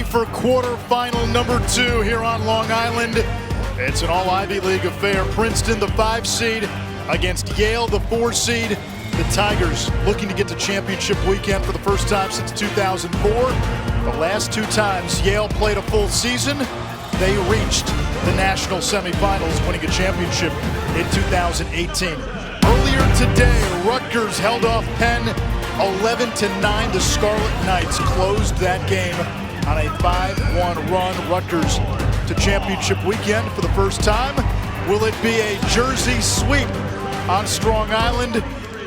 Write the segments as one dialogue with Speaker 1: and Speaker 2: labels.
Speaker 1: for quarterfinal number 2 here on Long Island. It's an all-Ivy League affair. Princeton, the 5 seed, against Yale, the 4 seed. The Tigers looking to get to championship weekend for the first time since 2004. The last 2 times Yale played a full season, they reached the national semifinals, winning a championship in 2018. Earlier today, Rutgers held off Penn 11-9. The Scarlet Knights closed that game on a 5-1 run. Rutgers to championship weekend for the first time. Will it be a Jersey sweep on Strong Island,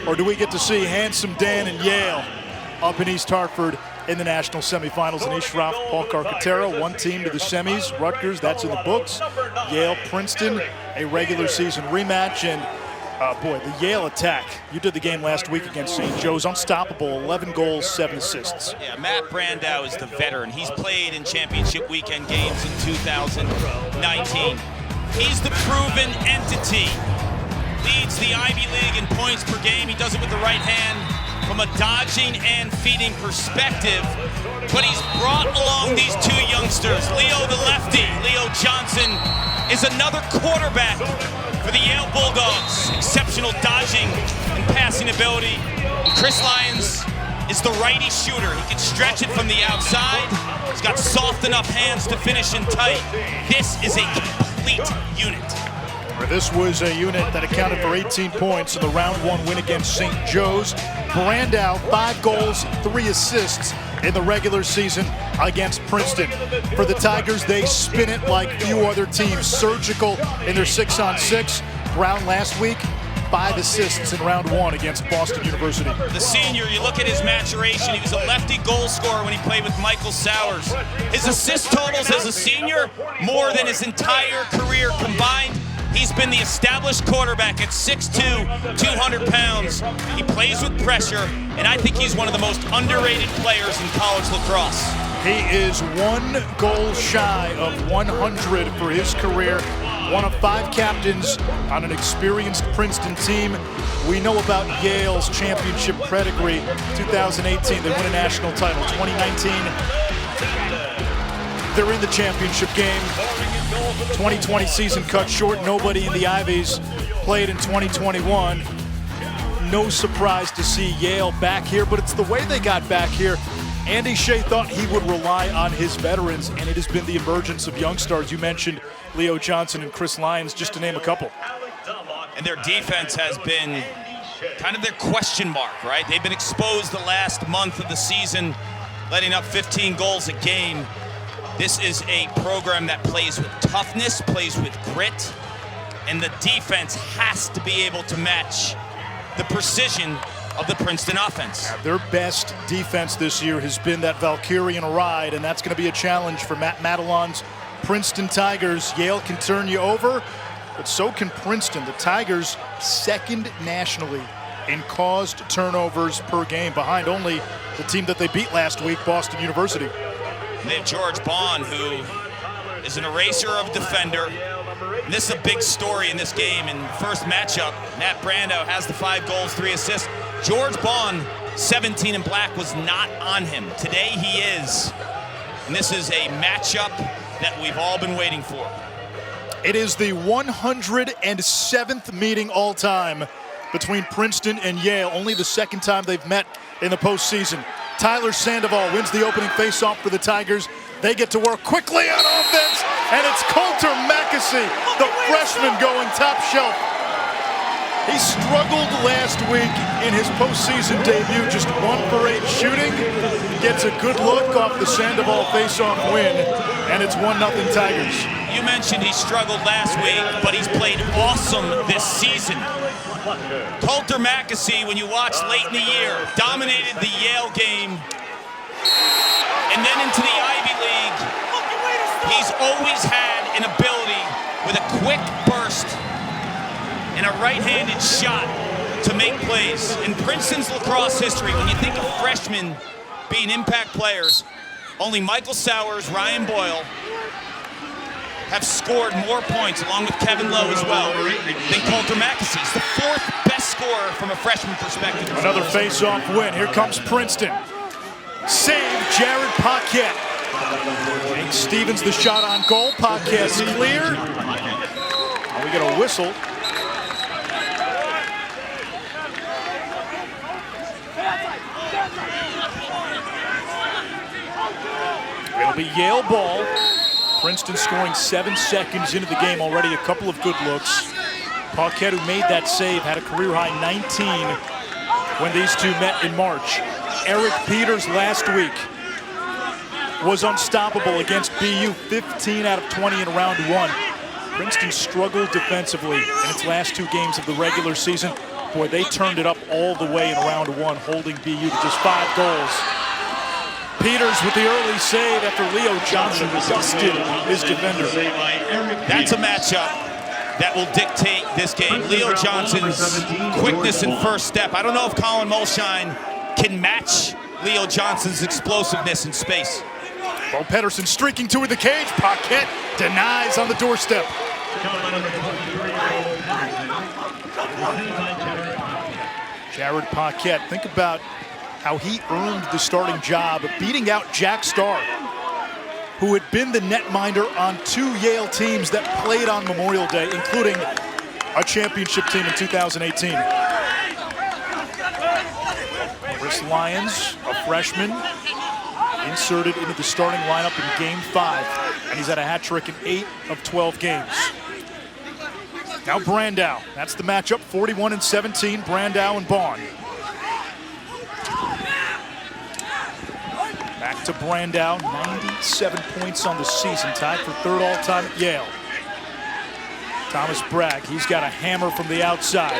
Speaker 1: or do we get to see Handsome Dan and Yale up in East Hartford in the national semifinals? Anish Rauf, Paul Carcaterra, one team to the semis. Rutgers, that's in the books. Yale, Princeton, a regular season rematch. And boy, the Yale attack. You did the game last week against St. Joe's. Unstoppable, 11 goals, 7 assists.
Speaker 2: Yeah, Matt Brandow is the veteran. He's played in championship weekend games in 2019. He's the proven entity. Leads the Ivy League in points per game. He does it with the right hand from a dodging and feeding perspective. But he's brought along these 2 youngsters. Leo the lefty, Leo Johnson, is another quarterback for the Yale Bulldogs. Exceptional dodging and passing ability. And Chris Lyons is the righty shooter. He can stretch it from the outside. He's got soft enough hands to finish in tight. This is a complete unit.
Speaker 1: This was a unit that accounted for 18 points in the round 1 win against St. Joe's. Brandow, 5 goals, 3 assists in the regular season against Princeton. For the Tigers, they spin it like few other teams. Surgical in their 6-on-6. Brown last week, 5 assists in round 1 against Boston University.
Speaker 2: The senior, you look at his maturation. He was a lefty goal scorer when he played with Michael Sowers. His assist totals as a senior, more than his entire career combined. He's been the established quarterback at 6'2", 200 pounds. He plays with pressure, and I think he's one of the most underrated players in college lacrosse.
Speaker 1: He is 1 goal shy of 100 for his career. One of 5 captains on an experienced Princeton team. We know about Yale's championship pedigree. 2018, they win a national title. 2019, they're in the championship game. 2020 season cut short. Nobody in the Ivies played in 2021. No surprise to see Yale back here, but it's the way they got back here. Andy Shea thought he would rely on his veterans, and it has been the emergence of young stars. You mentioned Leo Johnson and Chris Lyons, just to name a couple.
Speaker 2: And their defense has been kind of their question mark, right? They've been exposed the last month of the season, letting up 15 goals a game. This is a program that plays with toughness, plays with grit, and the defense has to be able to match the precision of the Princeton offense.
Speaker 1: Their best defense this year has been that Valkyrian ride, and that's going to be a challenge for Matt Madelon's Princeton Tigers. Yale can turn you over, but so can Princeton. The Tigers, 2nd nationally in caused turnovers per game, behind only the team that they beat last week, Boston University.
Speaker 2: They have George Bond, who is an eraser of defender. And this is a big story in this game. In the first matchup, Matt Brandow has the 5 goals, 3 assists. George Bond, 17 in black, was not on him. Today he is. And this is a matchup that we've all been waiting for.
Speaker 1: It is the 107th meeting all time between Princeton and Yale. Only the 2nd time they've met in the postseason. Tyler Sandoval wins the opening faceoff for the Tigers. They get to work quickly on offense, and it's Coulter Mackesy, the freshman, going top shelf. He struggled last week in his postseason debut, just 1 for 8 shooting. Gets a good look off the Sandoval faceoff win, and it's 1-0 Tigers.
Speaker 2: You mentioned he struggled last week, but he's played awesome this season. Coulter Mackesy, when you watch late in the year, dominated the Yale game, and then into the Ivy League. He's always had an ability with a quick burst and a right-handed shot to make plays. In Princeton's lacrosse history, when you think of freshmen being impact players, only Michael Sowers, Ryan Boyle have scored more points, along with Kevin Lowe as well, than Coulter Mackesy. He's the 4th best scorer from a freshman perspective.
Speaker 1: Another face-off win. Here comes Princeton. Save Jared Paquette. Jake Stevens, the shot on goal. Paquette's clear. We get a whistle. It'll be Yale ball. Princeton scoring 7 seconds into the game already. A couple of good looks. Paquette, who made that save, had a career-high 19 when these two met in March. Eric Peters last week was unstoppable against BU, 15 out of 20 in round 1. Princeton struggled defensively in its last 2 games of the regular season. Boy, they turned it up all the way in round 1, holding BU to just 5 goals. Peters with the early save after Leo Johnson dusted his defender.
Speaker 2: That's a matchup that will dictate this game. Leo Johnson's quickness and first step. I don't know if Colin Mulshine can match Leo Johnson's explosiveness in space.
Speaker 1: Bo Pettersson streaking toward the cage. Paquette denies on the doorstep. Jared Paquette, think about how he earned the starting job, beating out Jack Starr, who had been the netminder on 2 Yale teams that played on Memorial Day, including a championship team in 2018. Chris Lyons, a freshman, inserted into the starting lineup in Game 5, and he's had a hat trick in 8 of 12 games. Now Brandow, that's the matchup, 41-17, Brandow and Bond. Back to Brandow, 97 points on the season, tied for 3rd all-time at Yale. Thomas Bragg, he's got a hammer from the outside.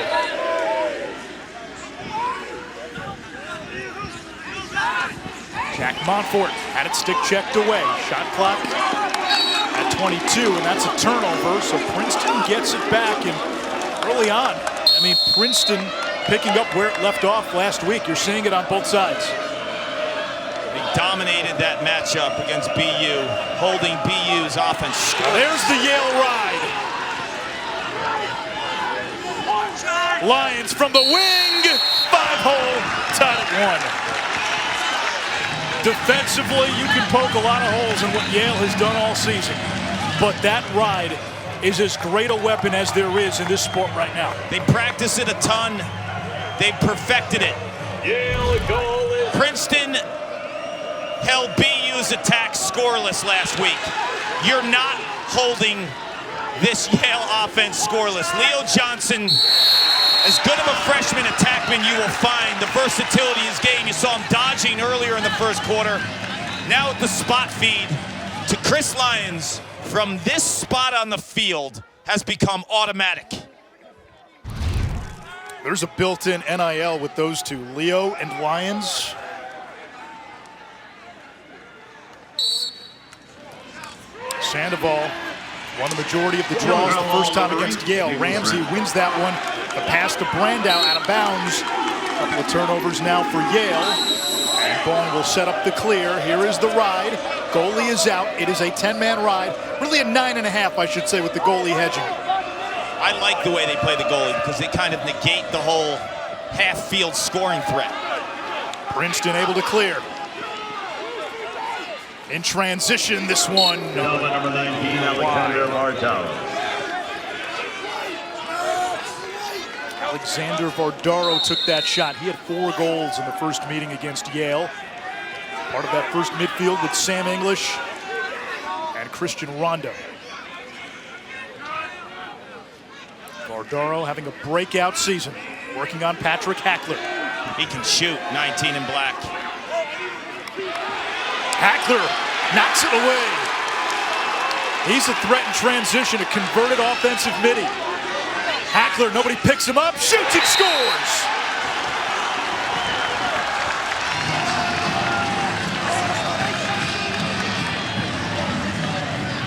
Speaker 1: Jack Montfort had it stick checked away. Shot clock at 22, and that's a turnover, so Princeton gets it back. And early on, I mean, Princeton picking up where it left off last week. You're seeing it on both sides.
Speaker 2: They dominated that matchup against BU, holding BU's offense.
Speaker 1: Now there's the Yale ride. Lyons from the wing, 5-hole, tied at 1. Defensively, you can poke a lot of holes in what Yale has done all season. But that ride is as great a weapon as there is in this sport right now.
Speaker 2: They practice it a ton. They've perfected it. Yale goal is Princeton held BU's attack scoreless last week. You're not holding this Yale offense scoreless. Leo Johnson, as good of a freshman attackman you will find. The versatility in his game. You saw him dodging earlier in the first quarter. Now at the spot feed to Chris Lyons from this spot on the field has become automatic.
Speaker 1: There's a built-in NIL with those two, Leo and Lyons. Sandoval won the majority of the draws the first time against Yale. Ramsey wins that one. The pass to Brandow out of bounds. A couple of turnovers now for Yale. And Bone will set up the clear. Here is the ride. Goalie is out. It is a 10-man ride. Really a 9.5, I should say, with the goalie hedging.
Speaker 2: I like the way they play the goalie because they kind of negate the whole half-field scoring threat. Princeton
Speaker 1: able to clear. In transition, this one.
Speaker 3: Number 19, Alexander
Speaker 1: Alexander Vardaro took that shot. He had 4 goals in the first meeting against Yale. Part of that first midfield with Sam English and Christian Rondo. Vardaro having a breakout season, working on Patrick Hackler.
Speaker 2: He can shoot, 19 in black.
Speaker 1: Hackler knocks it away. He's a threat in transition, a converted offensive midi. Hackler, nobody picks him up, shoots and scores!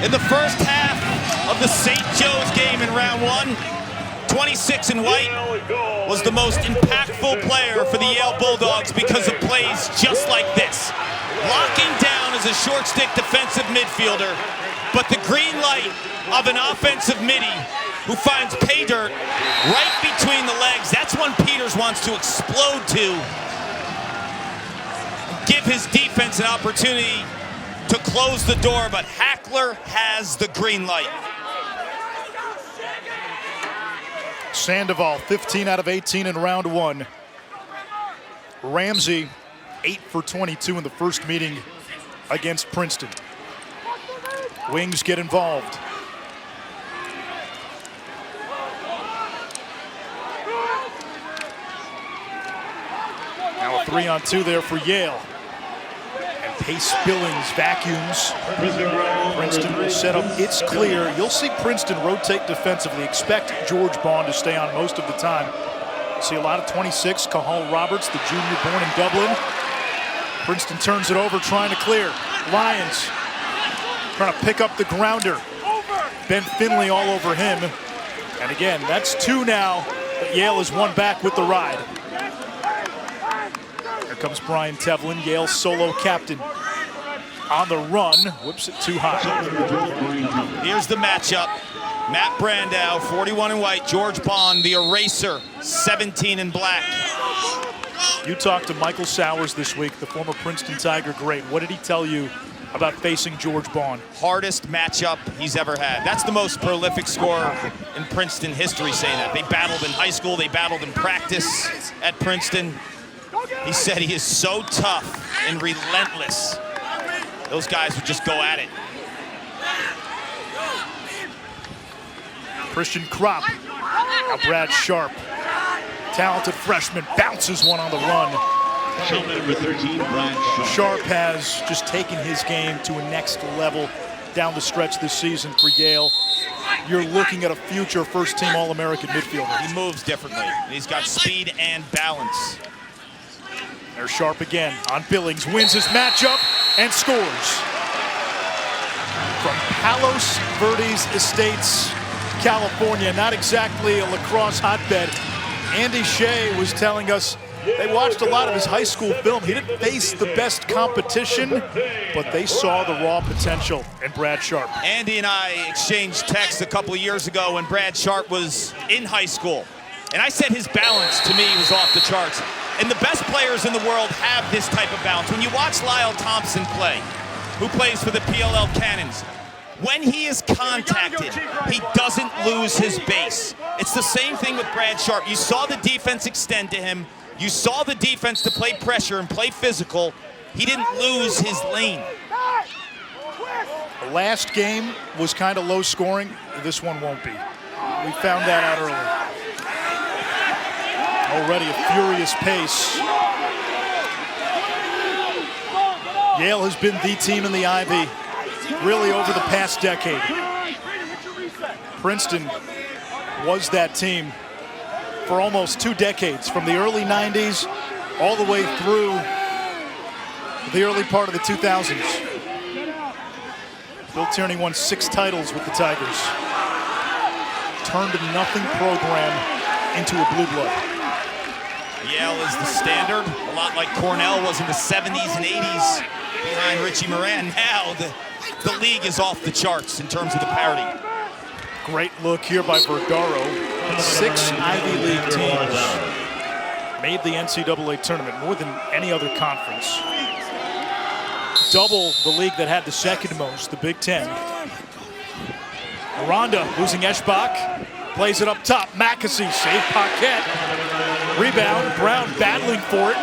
Speaker 2: In the first half of the St. Joe's game in round 1, 26 in white was the most impactful player for the Yale Bulldogs because of plays just like this. Locking down as a short stick defensive midfielder, but the green light of an offensive midi who finds pay dirt right between the legs. That's when Peters wants to explode to. Give his defense an opportunity to to close the door, but Hackler has the green light.
Speaker 1: Sandoval, 15 out of 18 in round one. Ramsey, 8 for 22 in the first meeting against Princeton. Wings get involved. Now a 3-on-2 there for Yale. And Pace Billings vacuums. Princeton will set up its clear. You'll see Princeton rotate defensively. Expect George Bond to stay on most of the time. See a lot of 26, Cahal Roberts, the junior born in Dublin. Princeton turns it over, trying to clear. Lyons trying to pick up the grounder. Ben Finley all over him. And again, that's 2 now, but Yale is 1 back with the ride. Here comes Brian Tevlin, Yale's solo captain. On the run, whips it too high.
Speaker 2: Here's the matchup. Matt Brandow, 41 in white. George Bond, the eraser, 17 in black.
Speaker 1: You talked to Michael Sowers this week, the former Princeton Tiger great. What did he tell you about facing George Bond?
Speaker 2: Hardest matchup he's ever had. That's the most prolific scorer in Princeton history saying that. They battled in high school, they battled in practice at Princeton. He said he is so tough and relentless. Those guys would just go at it.
Speaker 1: Christian Kropp. Now Brad Sharp. Talented freshman, bounces one on the run.
Speaker 3: Number 13, Brad Sharp.
Speaker 1: Sharp has just taken his game to a next level down the stretch this season for Yale. You're looking at a future first-team All-American midfielder.
Speaker 2: He moves differently. He's got speed and balance.
Speaker 1: There's Sharp again on Billings, wins his matchup and scores. From Palos Verdes Estates, California, not exactly a lacrosse hotbed. Andy Shea was telling us they watched a lot of his high school film. He didn't face the best competition, but they saw the raw potential in Brad Sharp.
Speaker 2: Andy and I exchanged texts a couple of years ago when Brad Sharp was in high school. And I said his balance, to me, was off the charts. And the best players in the world have this type of balance. When you watch Lyle Thompson play, who plays for the PLL Cannons, when he is contacted, he doesn't lose his base. It's the same thing with Brad Sharp. You saw the defense extend to him. You saw the defense to play pressure and play physical. He didn't lose his lane.
Speaker 1: The last game was kind of low scoring. This one won't be. We found that out early. Already a furious pace. Yale has been the team in the Ivy really over the past decade. Princeton was that team for almost 2 decades, from the early 90s all the way through the early part of the 2000s. Bill Tierney won 6 titles with the Tigers. Turned a nothing program into a blue blood.
Speaker 2: Yale is the standard, a lot like Cornell was in the 70s and 80s behind Richie Moran. Now the league is off the charts in terms of the parity.
Speaker 1: Great look here by Verdaro. 6 Ivy League teams made the NCAA tournament, more than any other conference. Double the league that had the second most, the Big Ten. Aranda losing Eschbach, plays it up top. Mackesy, save Paquette. Rebound, Brown battling for it.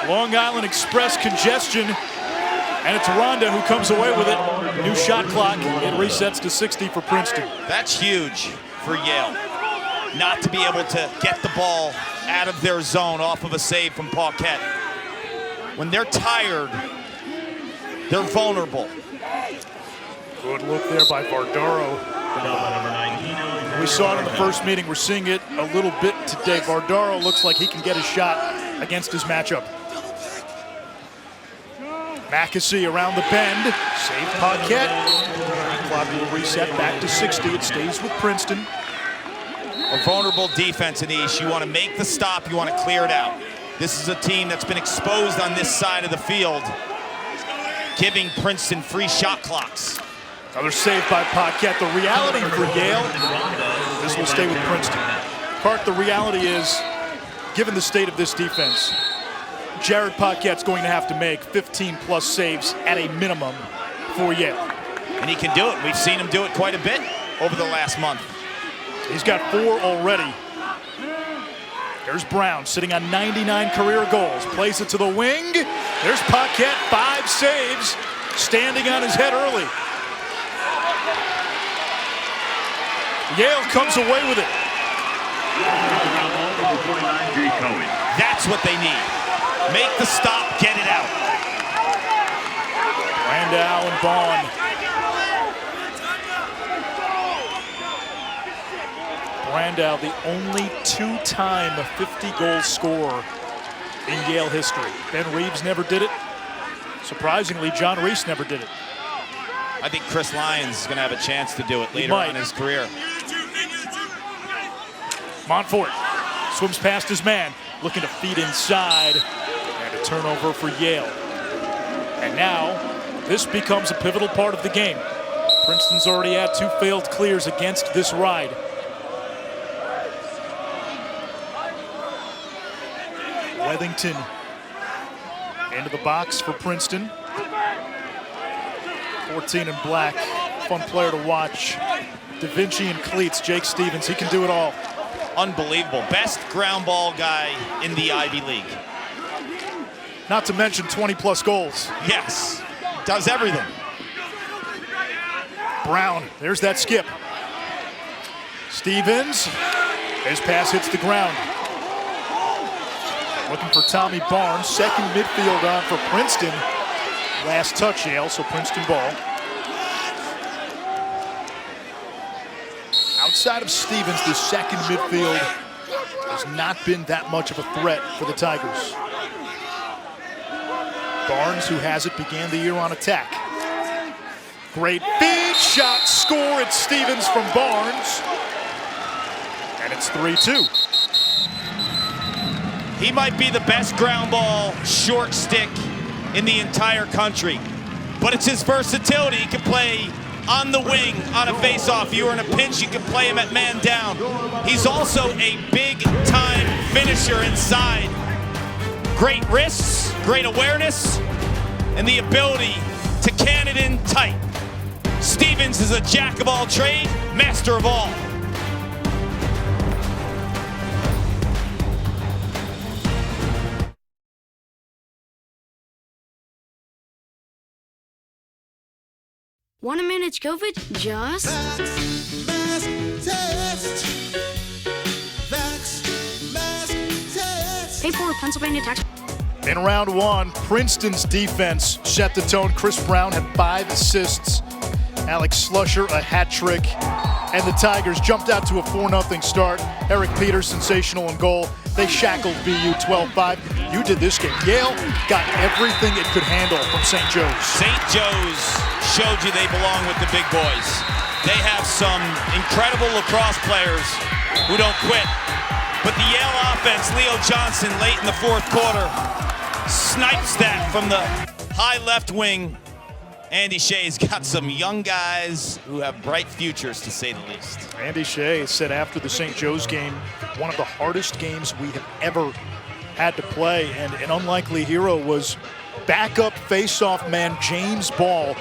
Speaker 1: Long Island Express congestion, and it's Aranda who comes away with it. New shot clock, it resets to 60 for Princeton.
Speaker 2: That's huge for Yale, not to be able to get the ball out of their zone off of a save from Paquette. When they're tired, they're vulnerable.
Speaker 1: Good look there by Vardaro. We saw it in the first meeting. We're seeing it a little bit today. Vardaro looks like he can get a shot against his matchup. Mackesy around the bend. Save Paquette. Clock will reset back to 60. It stays with Princeton.
Speaker 2: A vulnerable defense, Anish. You want to make the stop. You want to clear it out. This is a team that's been exposed on this side of the field, giving Princeton free shot clocks.
Speaker 1: Another save by Paquette. The reality for Yale, this will stay with Princeton. Clark, the reality is, given the state of this defense, Jared Paquette's going to have to make 15-plus saves at a minimum for Yale.
Speaker 2: And he can do it. We've seen him do it quite a bit over the last month.
Speaker 1: He's got 4 already. There's Brown sitting on 99 career goals. Plays it to the wing. There's Paquette, 5 saves, standing on his head early. Yale comes away with it.
Speaker 2: That's what they need. Make the stop, get it out.
Speaker 1: Brandau and Vaughn. Brandau, the only 2-time 50-goal scorer in Yale history. Ben Reeves never did it. Surprisingly, John Reese never did it.
Speaker 2: I think Chris Lyons is going to have a chance to do it later on in his career.
Speaker 1: Montfort swims past his man, looking to feed inside, and a turnover for Yale. And now, this becomes a pivotal part of the game. Princeton's already had 2 failed clears against this ride. Wethington into the box for Princeton. 14 in black, fun player to watch. Da Vinci and cleats, Jake Stevens, he can do it all.
Speaker 2: Unbelievable, best ground ball guy in the Ivy League.
Speaker 1: Not to mention 20-plus goals.
Speaker 2: Yes, does everything.
Speaker 1: Brown, there's that skip. Stevens, his pass hits the ground. Looking for Tommy Barnes, second midfield on for Princeton. Last touch, Yale, so Princeton ball. Outside of Stevens, the second midfield has not been that much of a threat for the Tigers. Barnes, who has it, began the year on attack. Great feed, shot, score. It's Stevens from Barnes. And it's 3-2.
Speaker 2: He might be the best ground ball short stick in the entire country, but it's his versatility. He can play on the wing on a face-off. You are in a pinch, you can play him at man down. He's also a big-time finisher inside. Great wrists, great awareness, and the ability to can it in tight. Stevens is a jack of all trades, master of all.
Speaker 4: Want to manage COVID? Just
Speaker 5: Mask test. Mask test.
Speaker 4: pay for Pennsylvania tax.
Speaker 1: In round 1, Princeton's defense set the tone. Chris Brown had 5 assists. Alex Slusher, a hat trick. And the Tigers jumped out to a 4-0 start. Eric Peters, sensational in goal. They shackled BU 12-5. You did this game. Yale got everything it could handle from St. Joe's.
Speaker 2: St. Joe's showed you they belong with the big boys. They have some incredible lacrosse players who don't quit. But the Yale offense, Leo Johnson, late in the 4th quarter, snipes that from the high left wing. Andy Shea's got some young guys who have bright futures, to say the least.
Speaker 1: Andy Shea said after the St. Joe's game, one of the hardest games we have ever had to play, and an unlikely hero was backup face-off man James Ball,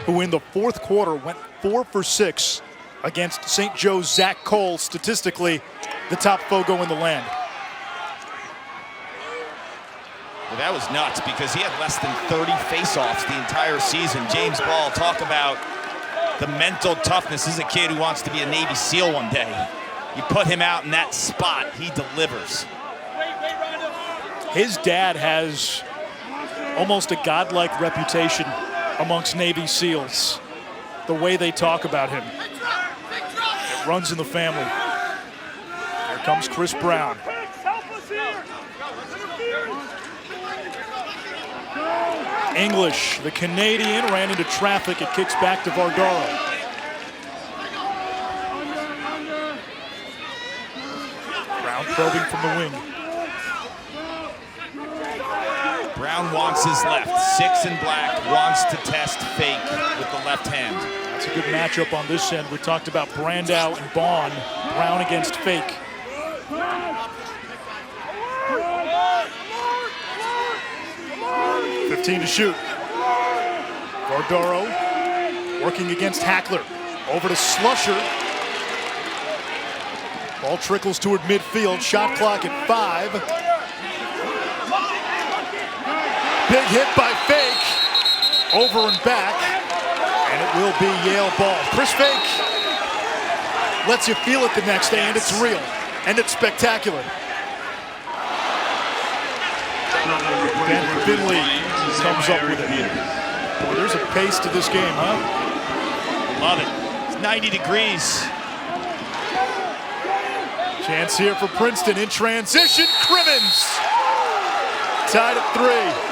Speaker 1: who in the 4th quarter went 4 for 6 against St. Joe's Zach Cole, statistically the top fogo in the land.
Speaker 2: Well, that was nuts because he had less than 30 face-offs the entire season. James Ball, talk about the mental toughness. This is a kid who wants to be a Navy SEAL one day. You put him out in that spot, he delivers.
Speaker 1: His dad has almost a godlike reputation amongst Navy SEALs. The way they talk about him. It runs in the family. Here comes Chris Brown. English, the Canadian, ran into traffic. It kicks back to Vardaro. Brown probing from the wing.
Speaker 2: Brown wants his left. 6 in black, wants to test fake with the left hand.
Speaker 1: That's a good matchup on this end. We talked about Brandau and Vaughn. Brown against fake. 15 to shoot. Gordoro working against Hackler. Over to Slusher. Ball trickles toward midfield. Shot clock at 5. Big hit by Fake. Over and back. And it will be Yale ball. Chris Fake lets you feel it the next day, and it's real. And it's spectacular. Dan Finley comes up with it. Boy, there's a pace to this game, huh?
Speaker 2: Love it. It's 90 degrees.
Speaker 1: Chance here for Princeton in transition. Crimmins tied at 3.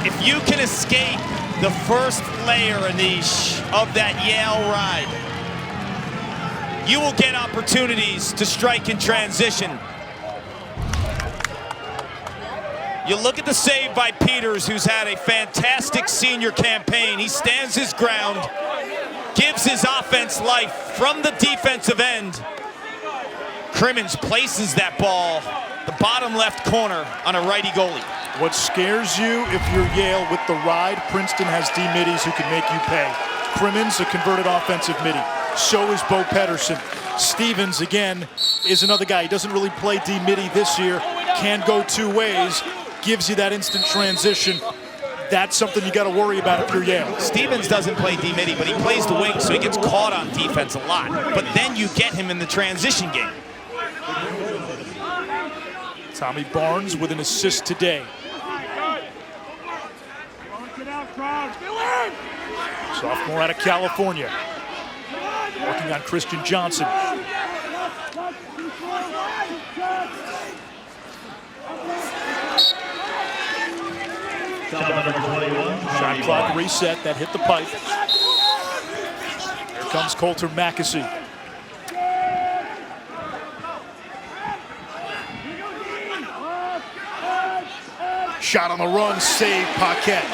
Speaker 2: If you can escape the first layer, Anish, of that Yale ride, you will get opportunities to strike in transition. You look at the save by Peters, who's had a fantastic senior campaign. He stands his ground, gives his offense life from the defensive end. Crimmins places that ball, the bottom left corner on a righty goalie.
Speaker 1: What scares you if you're Yale with the ride, Princeton has D-middies who can make you pay. Crimmins, a converted offensive midi. So is Bo Pedersen. Stevens, again, is another guy. He doesn't really play D-midi this year. Can go 2 ways. Gives you that instant transition. That's something you got to worry about if you're Yale.
Speaker 2: Stevens doesn't play D-midi, but he plays the wing, so he gets caught on defense a lot. But then you get him in the transition game.
Speaker 1: Tommy Barnes with an assist today. Sophomore out of California. Working on Christian Johnson. Shot clock reset, that hit the pipe. Here comes Coulter Mackesy. Shot on the run, save Paquette.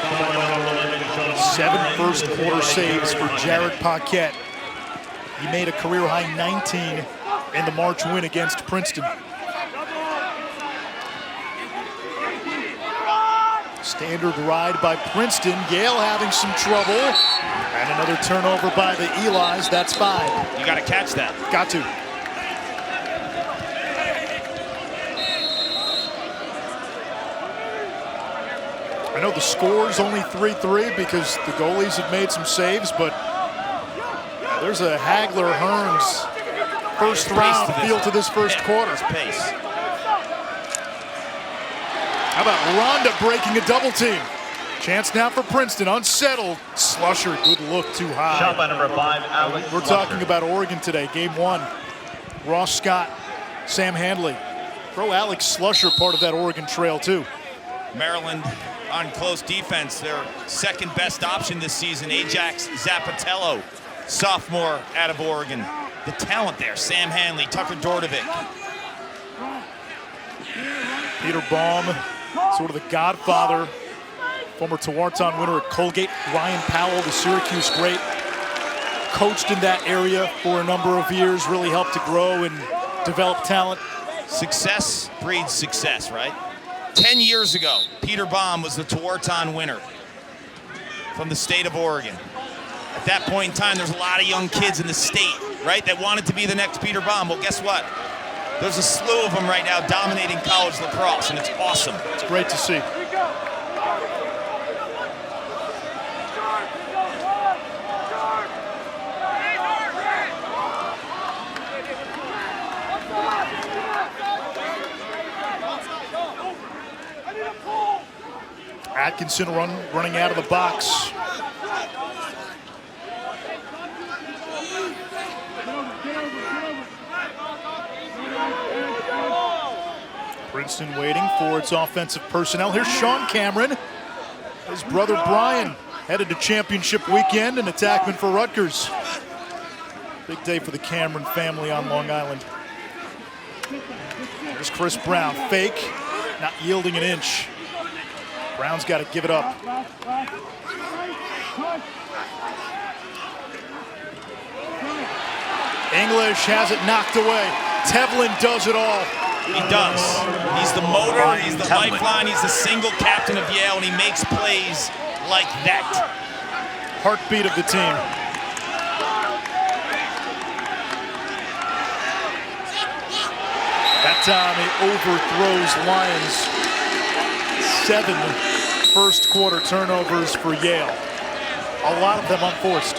Speaker 1: 7 first-quarter saves for Jared Paquette. He made a career-high 19 in the March win against Princeton. Standard ride by Princeton. Yale having some trouble. And another turnover by the Elis. That's 5.
Speaker 2: You got to catch that.
Speaker 1: Got to. I know the score's only 3-3 because the goalies have made some saves, but there's a Hagler-Hearns first round feel to this first quarter.
Speaker 2: Pace.
Speaker 1: How about Rhonda breaking a double team? Chance now for Princeton, unsettled. Slusher, good look, too high.
Speaker 6: Shot by number 5, Alex
Speaker 1: We're talking about Oregon today, game 1. Ross Scott, Sam Handley. Throw Alex Slusher part of that Oregon trail, too.
Speaker 2: Maryland on close defense, their second best option this season, Ajax Zapatello, sophomore out of Oregon. The talent there, Sam Handley, Tucker Dordovic.
Speaker 1: Peter Baum, sort of the godfather, former Tewaaraton winner at Colgate. Ryan Powell, the Syracuse great, coached in that area for a number of years, really helped to grow and develop talent.
Speaker 2: Success breeds success, right? 10 years ago, Peter Baum was the Tewaaraton winner from the state of Oregon. At that point in time, there's a lot of young kids in the state, right, that wanted to be the next Peter Baum. Well, guess what? There's a slew of them right now dominating college lacrosse, and it's awesome.
Speaker 1: It's great to see. Atkinson running out of the box. Princeton waiting for its offensive personnel. Here's Sean Cameron. His brother Brian headed to championship weekend, an attackman for Rutgers. Big day for the Cameron family on Long Island. There's Chris Brown, fake, not yielding an inch. Brown's got to give it up. English has it knocked away. Tevlin does it all.
Speaker 2: He does. He's the motor, he's the lifeline, he's the single captain of Yale, and he makes plays like that.
Speaker 1: Heartbeat of the team. That time he overthrows Lions. 7 first quarter turnovers for Yale. A lot of them unforced.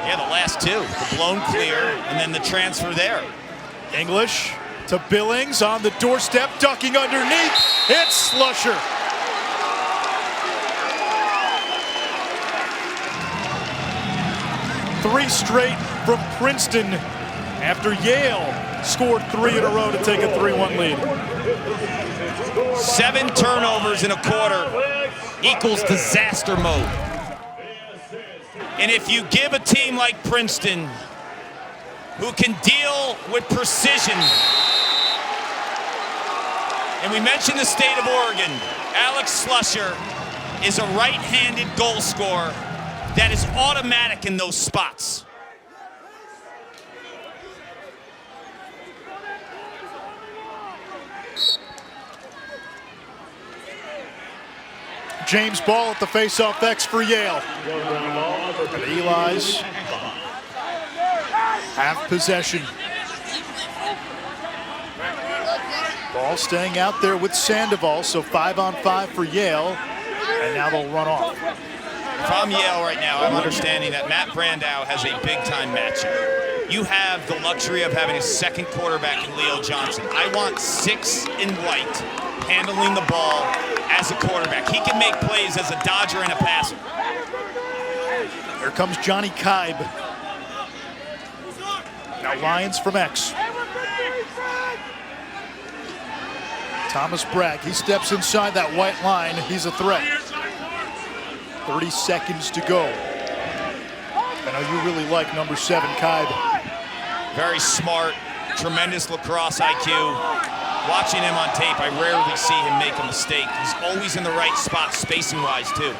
Speaker 2: Yeah, the last 2, the blown clear, and then the transfer there.
Speaker 1: English to Billings on the doorstep, ducking underneath. It's Slusher. Three straight from Princeton after Yale scored 3 in a row to take a 3-1 lead.
Speaker 2: 7 turnovers in a quarter equals disaster mode. And if you give a team like Princeton, who can deal with precision, and we mentioned the state of Oregon, Alex Slusher is a right-handed goal scorer that is automatic in those spots.
Speaker 1: James Ball at the face-off X for Yale. And the Eli's have possession. Ball staying out there with Sandoval, so 5-on-5 for Yale, and now they'll run off.
Speaker 2: If I'm Yale right now, I'm understanding that Matt Brandow has a big-time matchup. You have the luxury of having a second quarterback in Leo Johnson. I want 6 in white handling the ball as a quarterback. He can make plays as a dodger and a passer.
Speaker 1: Here comes Johnny Kibe. Now Lions from X. Thomas Bragg, he steps inside that white line. He's a threat. 30 seconds to go. I know you really like number 7, Kibe.
Speaker 2: Very smart, tremendous lacrosse IQ. Watching him on tape, I rarely see him make a mistake. He's always in the right spot, spacing-wise, too.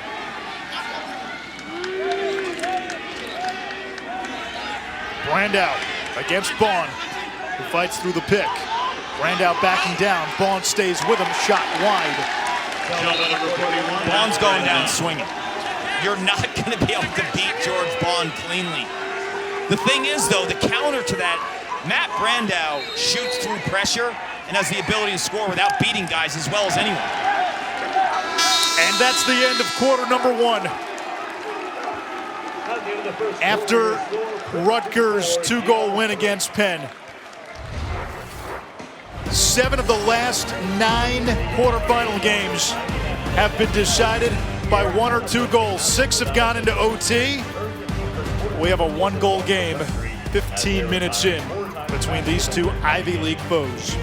Speaker 1: Brandow against Bond, who fights through the pick. Brandow backing down. Bond stays with him, shot wide.
Speaker 2: Bond's going down swinging. You're not going to be able to beat George Bond cleanly. The thing is, though, the counter to that, Matt Brandow shoots through pressure and has the ability to score without beating guys as well as anyone.
Speaker 1: And that's the end of quarter number 1. After Rutgers' 2-goal win against Penn. 7 of the last 9 quarterfinal games have been decided by 1 or 2 goals. 6 have gone into OT. We have a 1-goal game 15 minutes in between these 2 Ivy League foes.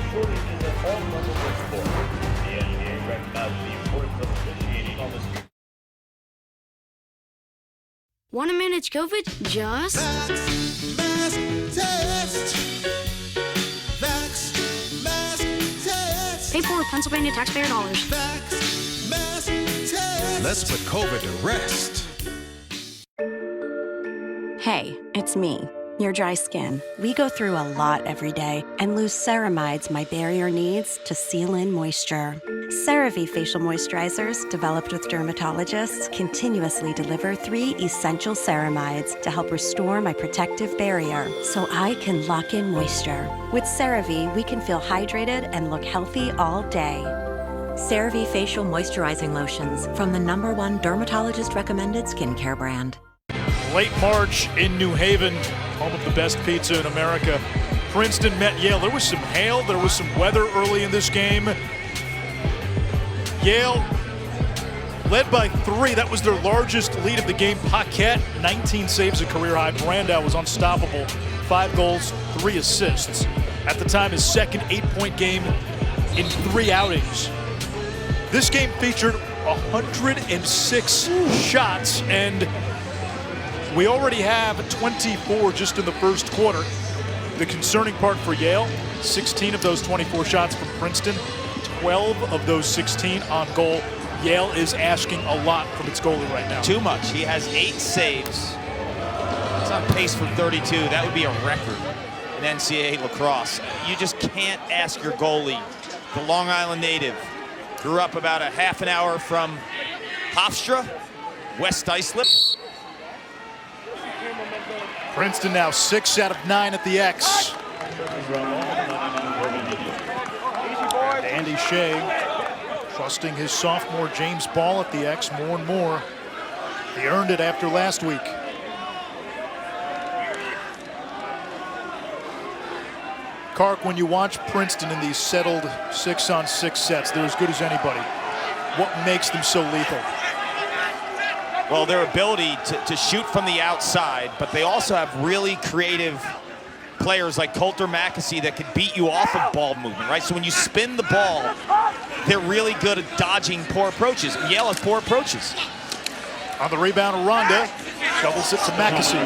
Speaker 4: Want to manage COVID? Just
Speaker 5: Mask test. Vax mask test.
Speaker 4: pay for with Pennsylvania taxpayer dollars.
Speaker 5: Vax mask test.
Speaker 6: Let's put COVID to rest.
Speaker 7: Hey, it's me, your dry skin. We go through a lot every day, and loose ceramides my barrier needs to seal in moisture. CeraVe facial moisturizers, developed with dermatologists, continuously deliver 3 essential ceramides to help restore my protective barrier so I can lock in moisture. With CeraVe, we can feel hydrated and look healthy all day.
Speaker 8: CeraVe facial moisturizing lotions from the #1 dermatologist recommended skincare brand.
Speaker 1: Late March in New Haven, home of the best pizza in America. Princeton met Yale. There was some hail, there was some weather early in this game. Yale led by 3. That was their largest lead of the game. Paquette, 19 saves, a career high. Brandow was unstoppable. 5 goals, 3 assists. At the time, his second 8-point game in 3 outings. This game featured 106 shots, and we already have 24 just in the first quarter. The concerning part for Yale, 16 of those 24 shots from Princeton, 12 of those 16 on goal. Yale is asking a lot from its goalie right now.
Speaker 2: Too much. He has 8 saves. It's on pace for 32. That would be a record. in NCAA lacrosse. You just can't ask your goalie, the Long Island native, grew up about a half an hour from Hofstra, West Islip.
Speaker 1: Princeton now 6 out of 9 at the X. Andy Shea trusting his sophomore James Ball at the X more and more. He earned it after last week. Kark, when you watch Princeton in these settled 6-on-6 sets, they're as good as anybody. What makes them so lethal?
Speaker 2: Well, their ability to shoot from the outside, but they also have really creative players like Coulter Mackesy that can beat you off of ball movement, right? So when you spin the ball, they're really good at dodging poor approaches. Yale has poor approaches.
Speaker 1: On the rebound, Aranda shovels it to Mackesy.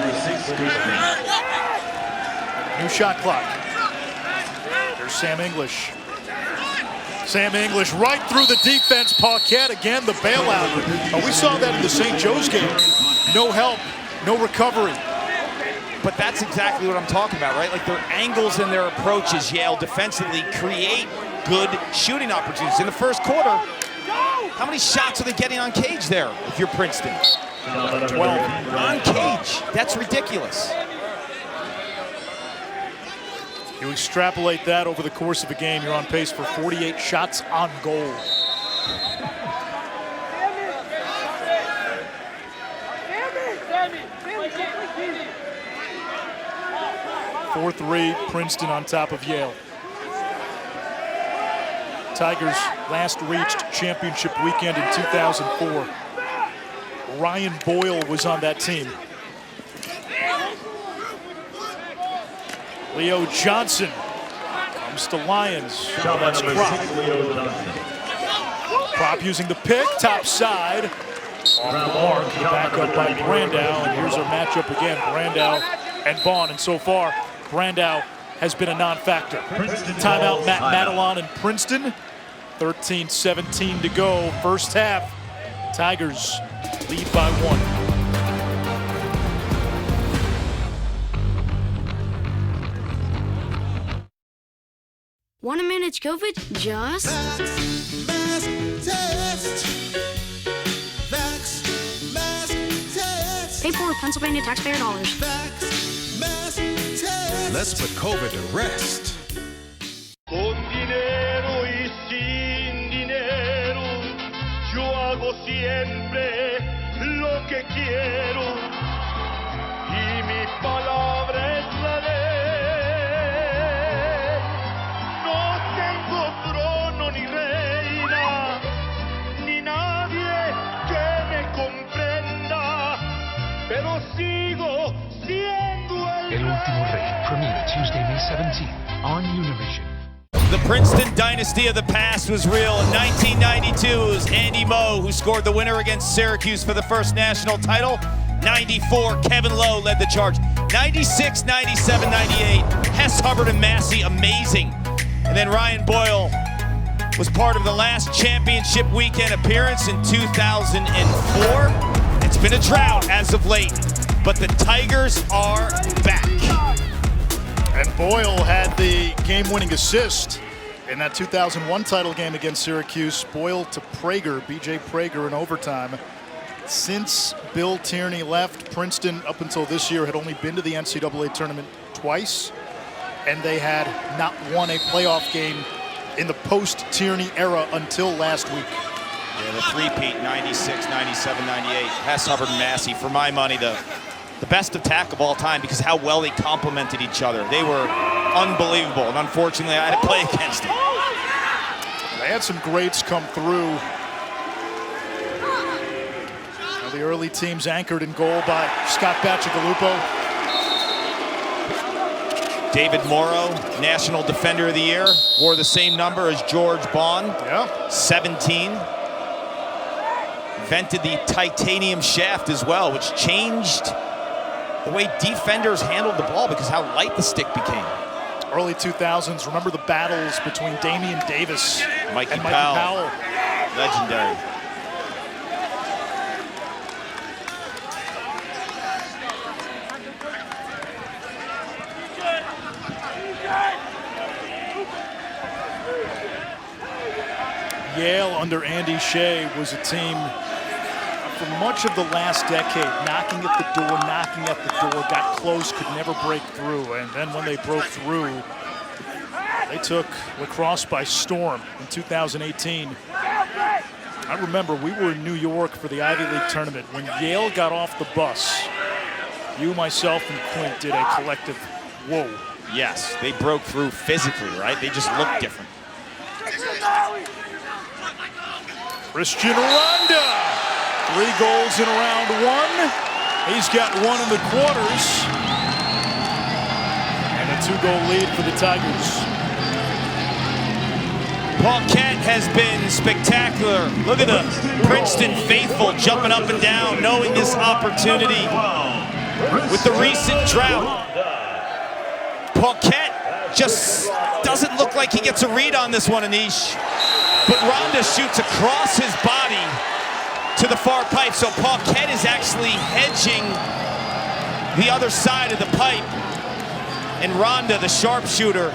Speaker 1: New shot clock. There's Sam English. Sam English right through the defense. Paquette again, the bailout. We saw that in the St. Joe's game. No help, no recovery.
Speaker 2: But that's exactly what I'm talking about, right? Like their angles and their approaches, Yale defensively create good shooting opportunities. In the first quarter, how many shots are they getting on cage there if you're Princeton?
Speaker 1: 12.
Speaker 2: On cage, that's ridiculous.
Speaker 1: You extrapolate that over the course of a game, you're on pace for 48 shots on goal. Four 3, Princeton on top of Yale. Tigers last reached championship weekend in 2004. Ryan Boyle was on that team. Leo Johnson comes to Lions. Now that's Prop. Prop using the pick, top side. Off the mark, back up by Brandow, and here's our matchup again, Brandow and Vaughn, and so far, Brandow has been a non-factor. Timeout, Matt Madelon and Princeton. 13-17 to go, first half. Tigers lead by 1.
Speaker 4: Want to manage COVID? Just
Speaker 5: Mask test. Vax mask test.
Speaker 4: pay for with Pennsylvania taxpayer dollars.
Speaker 5: Vax mask test.
Speaker 6: Let's put COVID to rest.
Speaker 9: Con dinero y sin dinero, yo hago siempre lo que quiero y mi palabra es la ley. No tengo trono ni reina, ni nadie que me comprenda, pero sigo siendo el
Speaker 10: Último Rey, premiere Tuesday, May 17th on Univision.
Speaker 2: The Princeton dynasty of the past was real. In 1992, it was Andy Moe who scored the winner against Syracuse for the first national title. 94, Kevin Lowe led the charge. 96, 97, 98, Hess, Hubbard, and Massey, amazing. And then Ryan Boyle was part of the last championship weekend appearance in 2004. It's been a drought as of late, but the Tigers are back.
Speaker 1: And Boyle had the game-winning assist in that 2001 title game against Syracuse. Boyle to Prager, B.J. Prager in overtime. Since Bill Tierney left, Princeton, up until this year, had only been to the NCAA tournament twice, and they had not won a playoff game in the post-Tierney era until last week.
Speaker 2: Yeah, the three-peat, 96, 97, 98. Hess, Hubbard, and Massey, for my money, the best attack of all time because how well they complemented each other. They were unbelievable, and unfortunately, I had to play against them.
Speaker 1: They had some greats come through. Now the early teams anchored in goal by Scott Bacigalupo.
Speaker 2: David Morrow, National Defender of the Year, wore the same number as George Bond, 17. Invented the titanium shaft as well, which changed the way defenders handled the ball because how light the stick became.
Speaker 1: Early 2000s, remember the battles between Damian Davis and Mikey Powell.
Speaker 2: Legendary.
Speaker 1: under Andy Shea was a team for much of the last decade, knocking at the door, got close, could never break through. And then when they broke through, they took Lacrosse by storm in 2018. I remember we were in New York for the Ivy League tournament. When Yale got off the bus, you, myself, and Quint did a collective whoa.
Speaker 2: Yes, they broke through physically, right? They just looked different.
Speaker 1: Christian Ronda, 3 goals in round 1. He's got 1 in the quarters. And a 2-goal lead for the Tigers.
Speaker 2: Paquette has been spectacular. Look at the Princeton faithful jumping up and down, knowing this opportunity with the recent drought. Paquette just doesn't look like he gets a read on this one, Anish. But Ronda shoots across his body to the far pipe, so Paquette is actually hedging the other side of the pipe. And Ronda, the sharpshooter,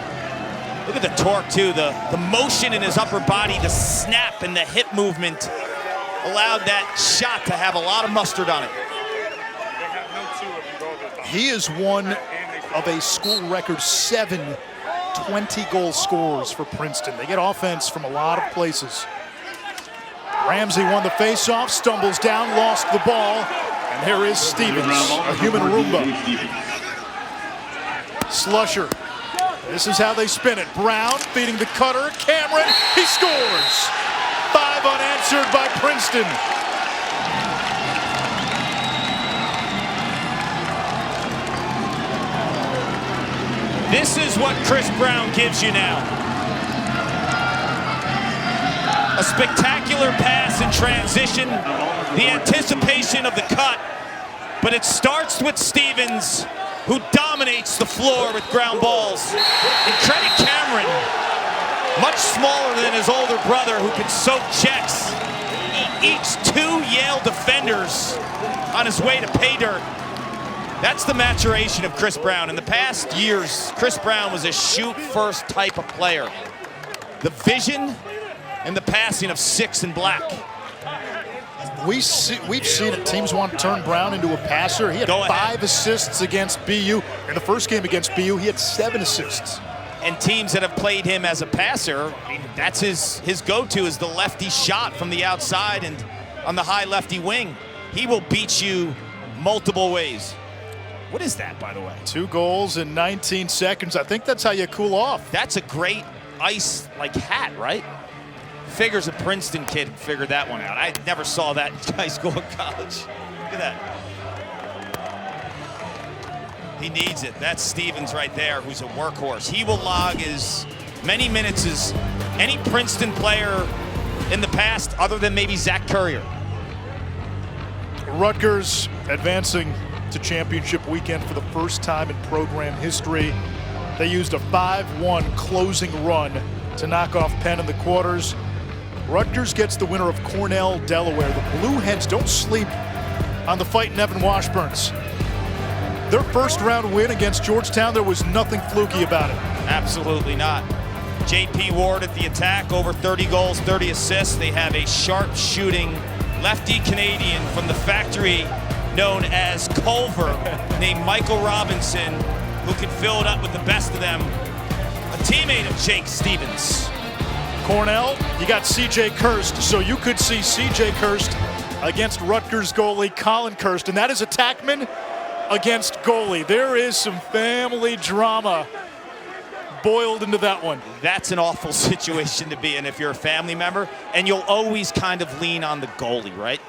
Speaker 2: look at the torque too, the motion in his upper body, the snap and the hip movement allowed that shot to have a lot of mustard on it.
Speaker 1: He is one of a school record 7 20-goal scorers for Princeton. They get offense from a lot of places. Ramsey won the faceoff, stumbles down, lost the ball, and there is Stevens, a human Roomba. Slusher. This is how they spin it. Brown feeding the cutter. Cameron, he scores! 5 unanswered by Princeton.
Speaker 2: This is what Chris Brown gives you now. A spectacular pass in transition, the anticipation of the cut, but it starts with Stevens, who dominates the floor with ground balls. And credit Cameron, much smaller than his older brother, who can soak checks. He eats 2 Yale defenders on his way to pay dirt. That's the maturation of Chris Brown. In the past years, Chris Brown was a shoot-first type of player. The vision and the passing of 6 and black.
Speaker 1: We've seen it. Teams want to turn Brown into a passer. He had 5 assists against BU. In the first game against BU, he had 7 assists.
Speaker 2: And teams that have played him as a passer, I mean, that's his go-to is the lefty shot from the outside and on the high lefty wing. He will beat you multiple ways. What is that, by the way?
Speaker 1: 2 goals in 19 seconds. I think that's how you cool off.
Speaker 2: That's a great ice-like hat, right? Figures a Princeton kid figured that one out. I never saw that in high school or college. Look at that. He needs it. That's Stevens right there, who's a workhorse. He will log as many minutes as any Princeton player in the past, other than maybe Zach Currier.
Speaker 1: Rutgers advancing to championship weekend for the first time in program history. They used a 5-1 closing run to knock off Penn in the quarters. Rutgers gets the winner of Cornell, Delaware. The Blueheads don't sleep on the fight in Evan Washburns. Their first round win against Georgetown, there was nothing fluky about it.
Speaker 2: Absolutely not. J.P. Ward at the attack, over 30 goals, 30 assists. They have a sharp shooting lefty Canadian from the factory known as Culver, named Michael Robinson, who can fill it up with the best of them. A teammate of Jake Stevens.
Speaker 1: Cornell, you got C.J. Kirst, so you could see C.J. Kirst against Rutgers goalie Colin Kirst, and that is attackman against goalie. There is some family drama boiled into that one.
Speaker 2: That's an awful situation to be in if you're a family member, and you'll always kind of lean on the goalie, right?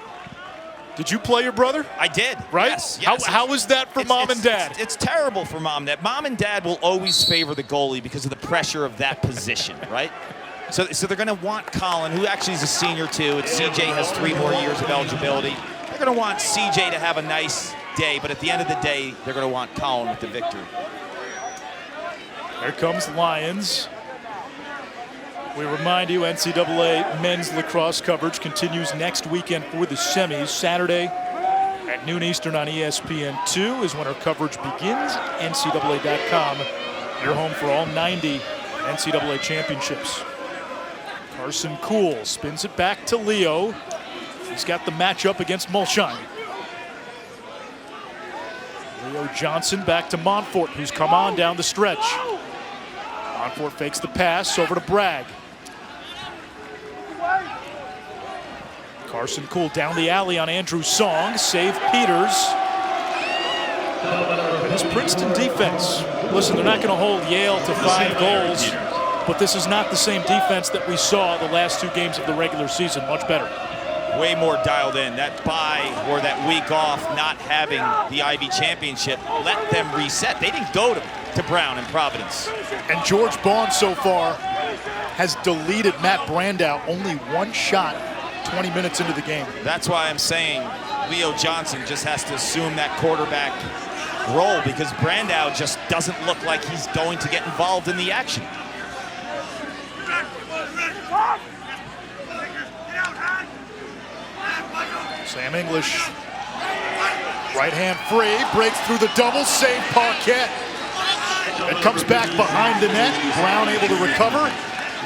Speaker 1: Did you play your brother?
Speaker 2: I did.
Speaker 1: Right?
Speaker 2: Yes.
Speaker 1: How was that for mom and dad?
Speaker 2: It's terrible for mom and dad. Mom and dad will always favor the goalie because of the pressure of that position, right? So they're going to want Colin, who actually is a senior too, and CJ has 3 more years of eligibility. They're going to want CJ to have a nice day, but at the end of the day, they're going to want Colin with the victory.
Speaker 1: Here comes Lions. We remind you, NCAA men's lacrosse coverage continues next weekend for the semis. Saturday at noon Eastern on ESPN2 is when our coverage begins. NCAA.com, your home for all 90 NCAA championships. Carson Cool spins it back to Leo. He's got the matchup against Mulshine. Leo Johnson back to Montfort, who's come on down the stretch. Montfort fakes the pass over to Bragg. Carson Cool down the alley on Andrew Song. Save Peters. This Princeton defense, listen, they're not going to hold Yale to 5 goals, but this is not the same defense that we saw the last 2 games of the regular season. Much better.
Speaker 2: Way more dialed in. That bye or that week off, not having the Ivy Championship, let them reset. They didn't go to Brown in Providence.
Speaker 1: And George Bond so far has deleted Matt Brandow. Only 1 shot 20 minutes into the game.
Speaker 2: That's why I'm saying Leo Johnson just has to assume that quarterback role, because Brandow just doesn't look like he's going to get involved in the action.
Speaker 1: Sam English, right hand free, breaks through the double, save Paquette. It comes back behind the net. Brown able to recover.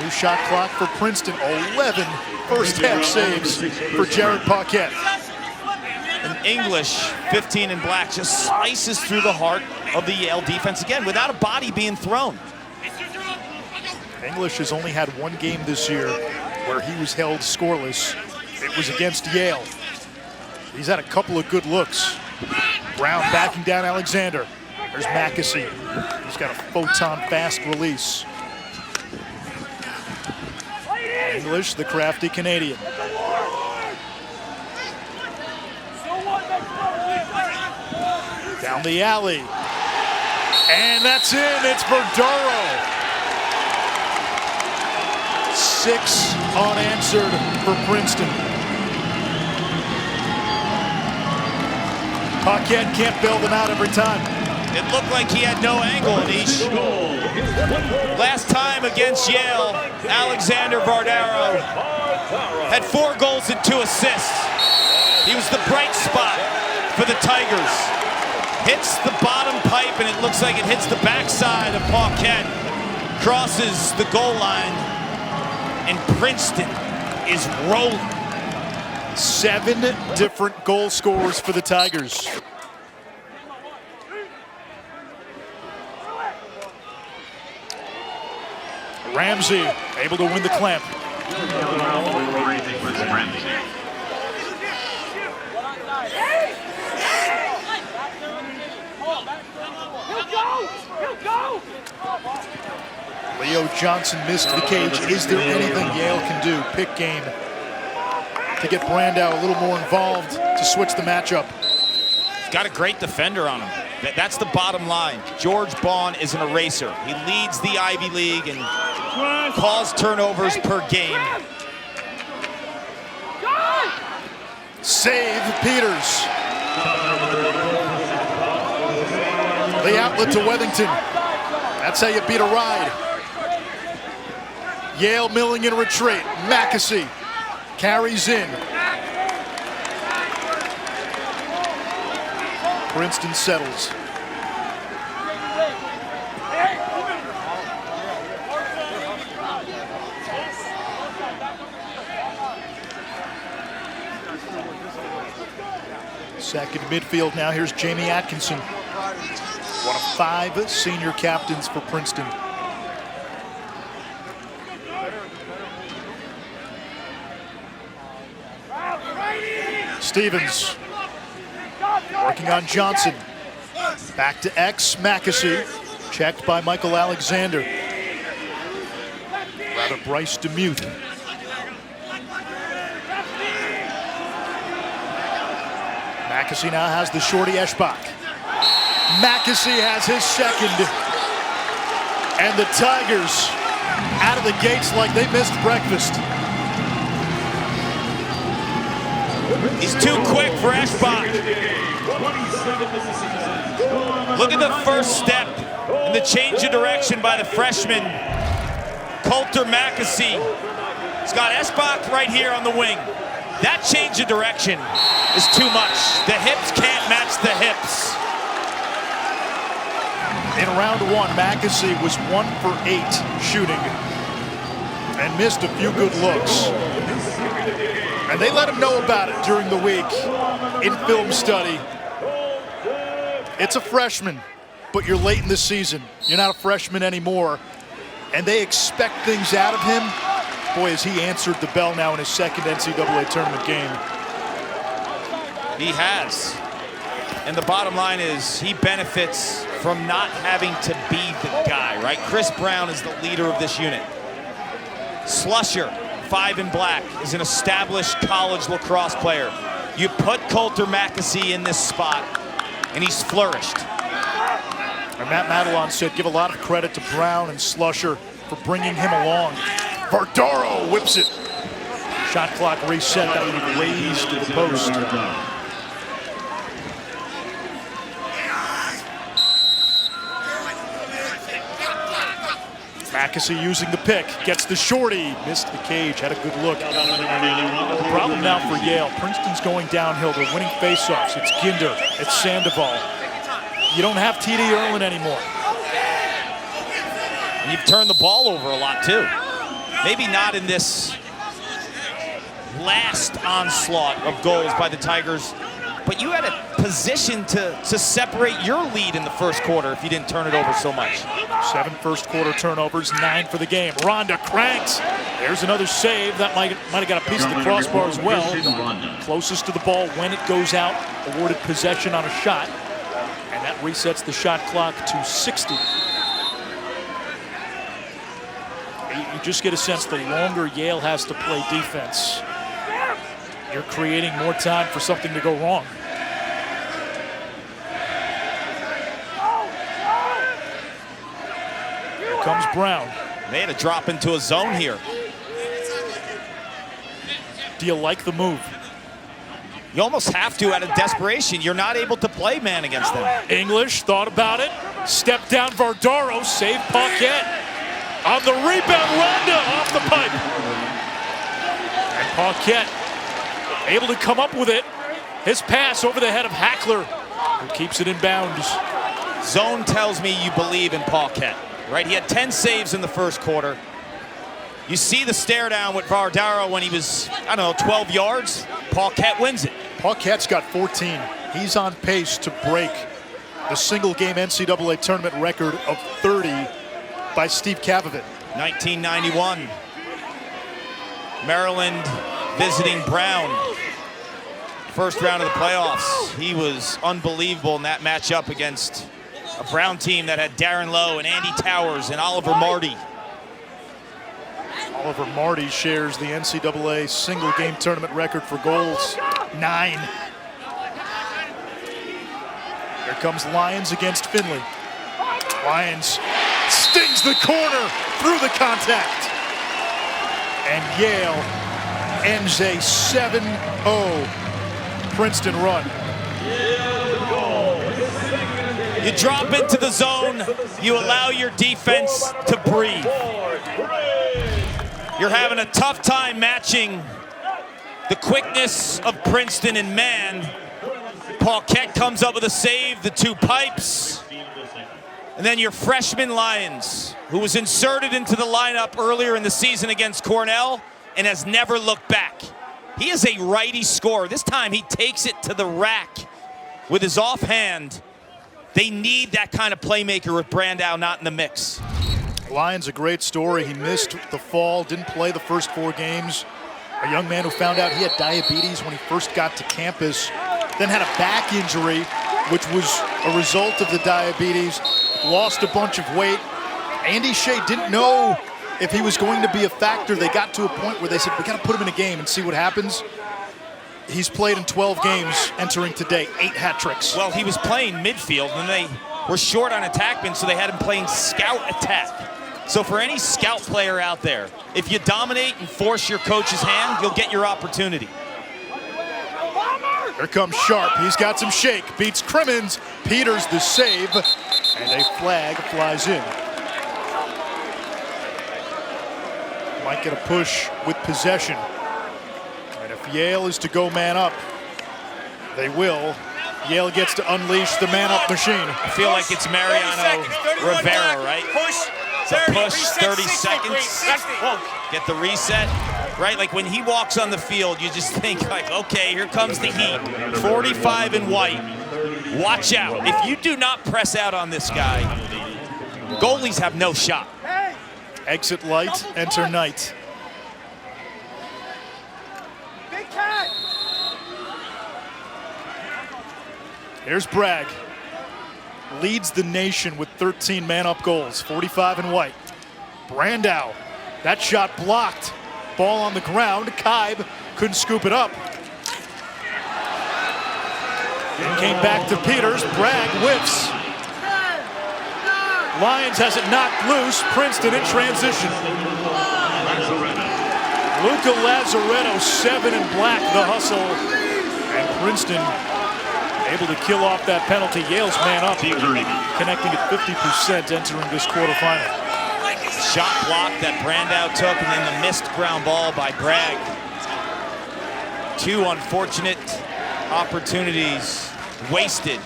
Speaker 1: New shot clock for Princeton. 11 first half saves for Jared Paquette.
Speaker 2: And English, 15 in black, just slices through the heart of the Yale defense again without a body being thrown.
Speaker 1: English has only had 1 game this year where he was held scoreless. It was against Yale. He's had a couple of good looks. Brown backing down Alexander. There's Mackesy. He's got a photon fast release. English, the crafty Canadian. Down the alley. And that's in. It's Verduro. 6 unanswered for Princeton. Paquette can't bail them out every time.
Speaker 2: It looked like he had no angle, Anish. Last time against Yale, Alexander Verduro had 4 goals and 2 assists. He was the bright spot for the Tigers. Hits the bottom pipe, and it looks like it hits the backside of Paquette. Crosses the goal line, and Princeton is rolling.
Speaker 1: 7 different goal scorers for the Tigers. Ramsey able to win the clamp. Leo Johnson missed the cage. Is there anything Yale can do? Pick game to get Brandow a little more involved to switch the matchup.
Speaker 2: He's got a great defender on him. That's the bottom line. George Bond is an eraser. He leads the Ivy League and caused turnovers per game.
Speaker 1: Save Peters. The outlet to Wethington. That's how you beat a ride. Yale milling in retreat. Mackesy carries in. Princeton settles. Second midfield now. Here's Jamie Atkinson, one of 5 senior captains for Princeton. Stevens working on Johnson. Back to X, Mackesy. Checked by Michael Alexander. Rather Bryce DeMuth. Mackesy now has the shorty Eschbach. Mackesy has his second. And the Tigers out of the gates like they missed breakfast.
Speaker 2: He's too quick for Eschbach. Look at the first step and the change of direction by the freshman, Coulter Mackesy. He's got Eschbach right here on the wing. That change of direction is too much. The hips can't match the hips.
Speaker 1: In round 1, Mackesy was 1 for 8 shooting. and missed a few good looks. And they let him know about it during the week in film study. It's a freshman, but you're late in the season. You're not a freshman anymore. And they expect things out of him. Boy, has he answered the bell now in his second NCAA tournament game.
Speaker 2: He has. And the bottom line is he benefits from not having to be the guy, right? Chris Brown is the leader of this unit. Slusher, 5 in black, is an established college lacrosse player. You put Coulter Mackesy in this spot, and he's flourished.
Speaker 1: And Matt Madelon said give a lot of credit to Brown and Slusher for bringing him along. Vardaro whips it. Shot clock reset. That will be raised to the post. Mackesy using the pick, gets the shorty, missed the cage, had a good look. The problem now for Yale, Princeton's going downhill, they're winning faceoffs. It's Ginder, it's Sandoval. You don't have TD Erlin anymore.
Speaker 2: And you've turned the ball over a lot too. Maybe not in this last onslaught of goals by the Tigers, but you had a position to separate your lead in the first quarter if you didn't turn it over so much.
Speaker 1: 7 first quarter turnovers, 9 for the game. Ronda cranks. There's another save. That might have got a piece of the crossbar as well. Closest to the ball when it goes out. Awarded possession on a shot. And that resets the shot clock to 60. You just get a sense the longer Yale has to play defense, you're creating more time for something to go wrong. Here comes Brown.
Speaker 2: They had to drop into a zone here.
Speaker 1: Do you like the move?
Speaker 2: You almost have to out of desperation. You're not able to play man against them.
Speaker 1: English thought about it. Step down Vardaro, save Paquette. On the rebound, Ronda off the pipe. And Paquette able to come up with it. His pass over the head of Hackler, who keeps it in bounds.
Speaker 2: Zone tells me you believe in Paquette, right? He had 10 saves in the first quarter. You see the stare down with Vardaro when he was, I don't know, 12 yards. Paquette wins it.
Speaker 1: Paquette's got 14. He's on pace to break the single-game NCAA tournament record of 30 by Steve Kavovit.
Speaker 2: 1991. Maryland visiting Brown. First round of the playoffs. He was unbelievable in that matchup against a Brown team that had Darren Lowe and Andy Towers and Oliver Marty.
Speaker 1: Oliver Marty shares the NCAA single-game tournament record for goals, 9. Here comes Lyons against Finley. Lyons stings the corner through the contact. And Yale ends a 7-0 Princeton run.
Speaker 2: You drop into the zone, you allow your defense to breathe. You're having a tough time matching the quickness of Princeton in man. Paquette comes up with a save, the 2 pipes. And then your freshman Lyons, who was inserted into the lineup earlier in the season against Cornell and has never looked back. He is a righty scorer. This time he takes it to the rack with his offhand. They need that kind of playmaker with Brandow not in the mix.
Speaker 1: Lyons, a great story. He missed the fall, didn't play the first 4 games. A young man who found out he had diabetes when he first got to campus, then had a back injury, which was a result of the diabetes, lost a bunch of weight. Andy Shea didn't know if he was going to be a factor. They got to a point where they said, we got to put him in a game and see what happens. He's played in 12 games entering today, 8 hat tricks.
Speaker 2: Well, he was playing midfield and they were short on attackmen, so they had him playing scout attack. So for any scout player out there, if you dominate and force your coach's hand, you'll get your opportunity.
Speaker 1: Here comes Sharp. He's got some shake. Beats Crimmins. Peters the save. And a flag flies in. Might get a push with possession. And if Yale is to go man up, they will. Yale gets to unleash the man-up machine.
Speaker 2: I feel like it's Mariano Rivera, right? The push, 30 seconds. Get the reset. Right, like when he walks on the field, you just think like, okay, here comes the heat. 45 in white. Watch out. If you do not press out on this guy, goalies have no shot.
Speaker 1: Exit light, enter night. Here's Bragg. Leads the nation with 13 man-up goals, 45 in white. Brandau, that shot blocked. Ball on the ground, Kaib couldn't scoop it up. It came back to Peters, Bragg whiffs. Lyons has it knocked loose, Princeton in transition. Luca Lazaretto, 7 in black, the hustle. And Princeton able to kill off that penalty. Yale's man up, connecting at 50% entering this quarterfinal.
Speaker 2: Shot block that Brandau took, and then the missed ground ball by Bragg. 2 unfortunate opportunities wasted.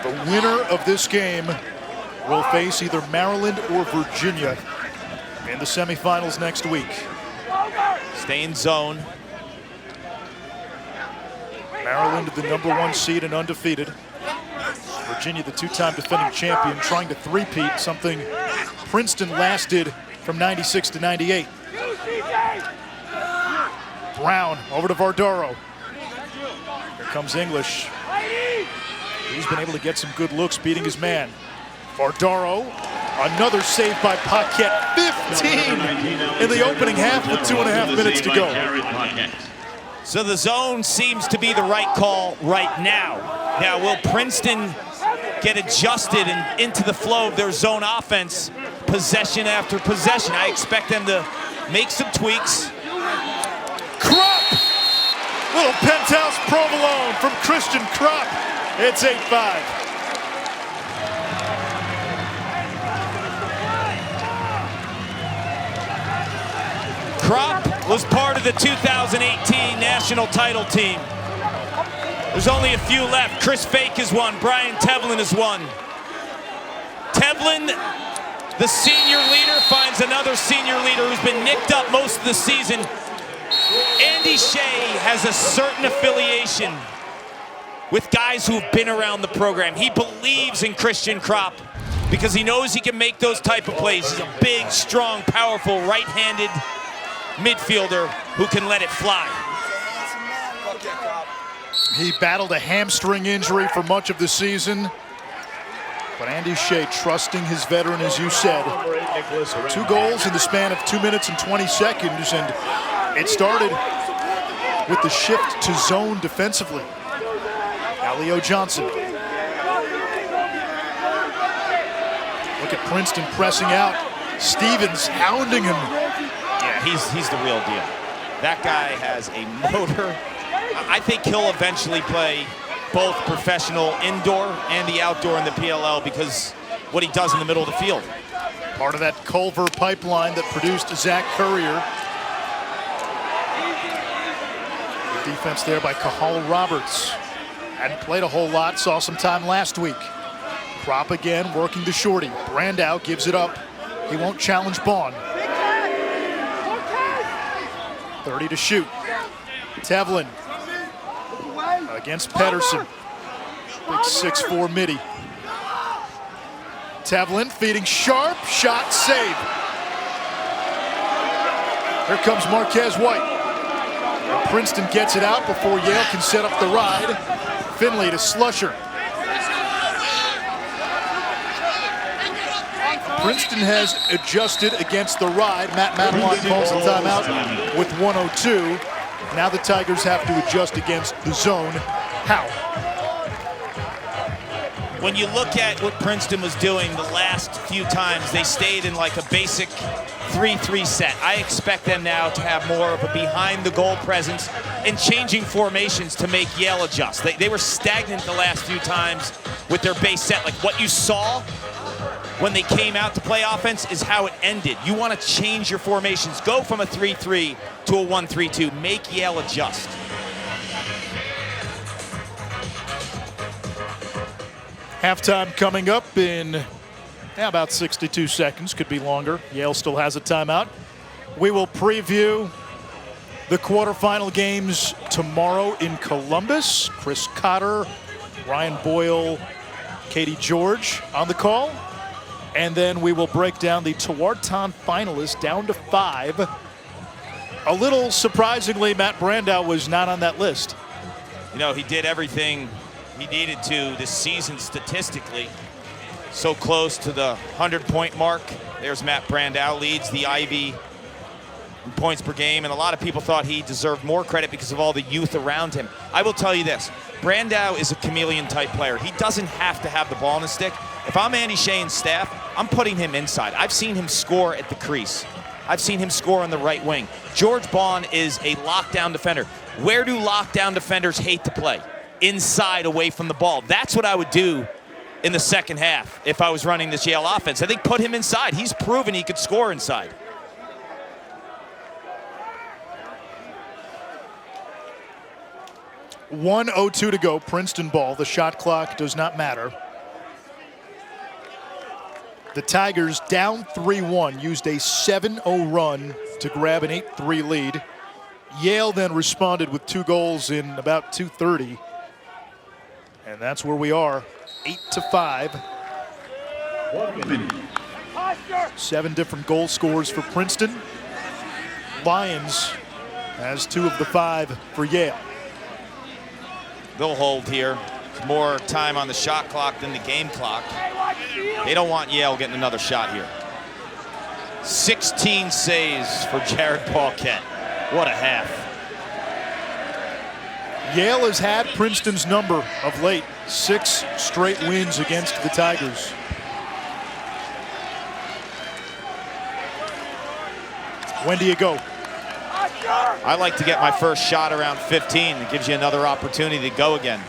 Speaker 1: The winner of this game will face either Maryland or Virginia in the semifinals next week.
Speaker 2: Stay in zone.
Speaker 1: Maryland, the #1 seed and undefeated. Virginia, the 2-time defending champion, trying to three-peat, something Princeton last did from 96 to 98. Brown over to Vardaro. Here comes English. He's been able to get some good looks beating his man. Vardaro, another save by Paquette. 15 in the opening half with 2.5 minutes to go.
Speaker 2: So the zone seems to be the right call right now. Now, will Princeton get adjusted and into the flow of their zone offense possession after possession? I expect them to make some tweaks.
Speaker 1: Krupp! Little penthouse provolone from Christian Krupp. It's 8-5.
Speaker 2: Krupp was part of the 2018 national title team. There's only a few left. Chris Fake has won. Brian Tevlin has won. Tevlin, the senior leader, finds another senior leader who's been nicked up most of the season. Andy Shea has a certain affiliation with guys who've been around the program. He believes in Christian Krupp because he knows he can make those type of plays. He's a big, strong, powerful, right-handed midfielder who can let it fly.
Speaker 1: He battled a hamstring injury for much of the season. But Andy Shea trusting his veteran, as you said. 2 goals in the span of 2 minutes and 20 seconds, and it started with the shift to zone defensively. Now Leo Johnson. Look at Princeton pressing out. Stevens hounding him.
Speaker 2: Yeah, he's the real deal. That guy has a motor. I think he'll eventually play both professional indoor and the outdoor in the PLL because what he does in the middle of the field.
Speaker 1: Part of that Culver pipeline that produced Zach Currier. Good defense there by Cahal Roberts. Hadn't played a whole lot, saw some time last week. Krupp again working the shorty. Brandau gives it up. He won't challenge Baun. 30 to shoot. Tevlin against Pedersen. Big 6'4" midi. Tevlin feeding sharp, shot, save. Here comes Marquez White. And Princeton gets it out before Yale can set up the ride. Finley to Slusher. Princeton has adjusted against the ride. Matt Madelon calls the timeout with 1:02. Now the Tigers have to adjust against the zone. How?
Speaker 2: When you look at what Princeton was doing the last few times, they stayed in like a basic 3-3 set. I expect them now to have more of a behind the goal presence and changing formations to make Yale adjust. They were stagnant the last few times with their base set. Like what you saw when they came out to play offense is how it ended. You want to change your formations. Go from a 3-3 to a 1-3-2. Make Yale adjust.
Speaker 1: Halftime coming up in Yeah, about 62 seconds, could be longer. Yale still has a timeout. We will preview the quarterfinal games tomorrow in Columbus. Chris Cotter, Ryan Boyle, Katie George on the call. And then we will break down the Tewaaraton finalists down to 5. A little surprisingly, Matt Brandow was not on that list.
Speaker 2: You know, he did everything he needed to this season statistically. So close to the 100-point mark. There's Matt Brandow, leads the Ivy in points per game, and a lot of people thought he deserved more credit because of all the youth around him. I will tell you this, Brandow is a chameleon-type player. He doesn't have to have the ball in his stick. If I'm Andy Shane's staff, I'm putting him inside. I've seen him score at the crease. I've seen him score on the right wing. George Bond is a lockdown defender. Where do lockdown defenders hate to play? Inside, away from the ball. That's what I would do in the second half if I was running this Yale offense. I think put him inside. He's proven he could score inside.
Speaker 1: .102 to go, Princeton ball. The shot clock does not matter. The Tigers down 3-1, used a 7-0 run to grab an 8-3 lead. Yale then responded with 2 goals in about 2:30. And that's where we are, 8-5.
Speaker 3: 1 minute.
Speaker 1: 7 different goal scorers for Princeton. Lyons has 2 of the 5 for Yale.
Speaker 2: They'll hold here. More time on the shot clock than the game clock. They don't want Yale getting another shot here. 16 saves for Jared Paquette. What a half.
Speaker 1: Yale has had Princeton's number of late. 6 straight wins against the Tigers. When do you go?
Speaker 2: I like to get my first shot around 15. It gives you another opportunity to go again.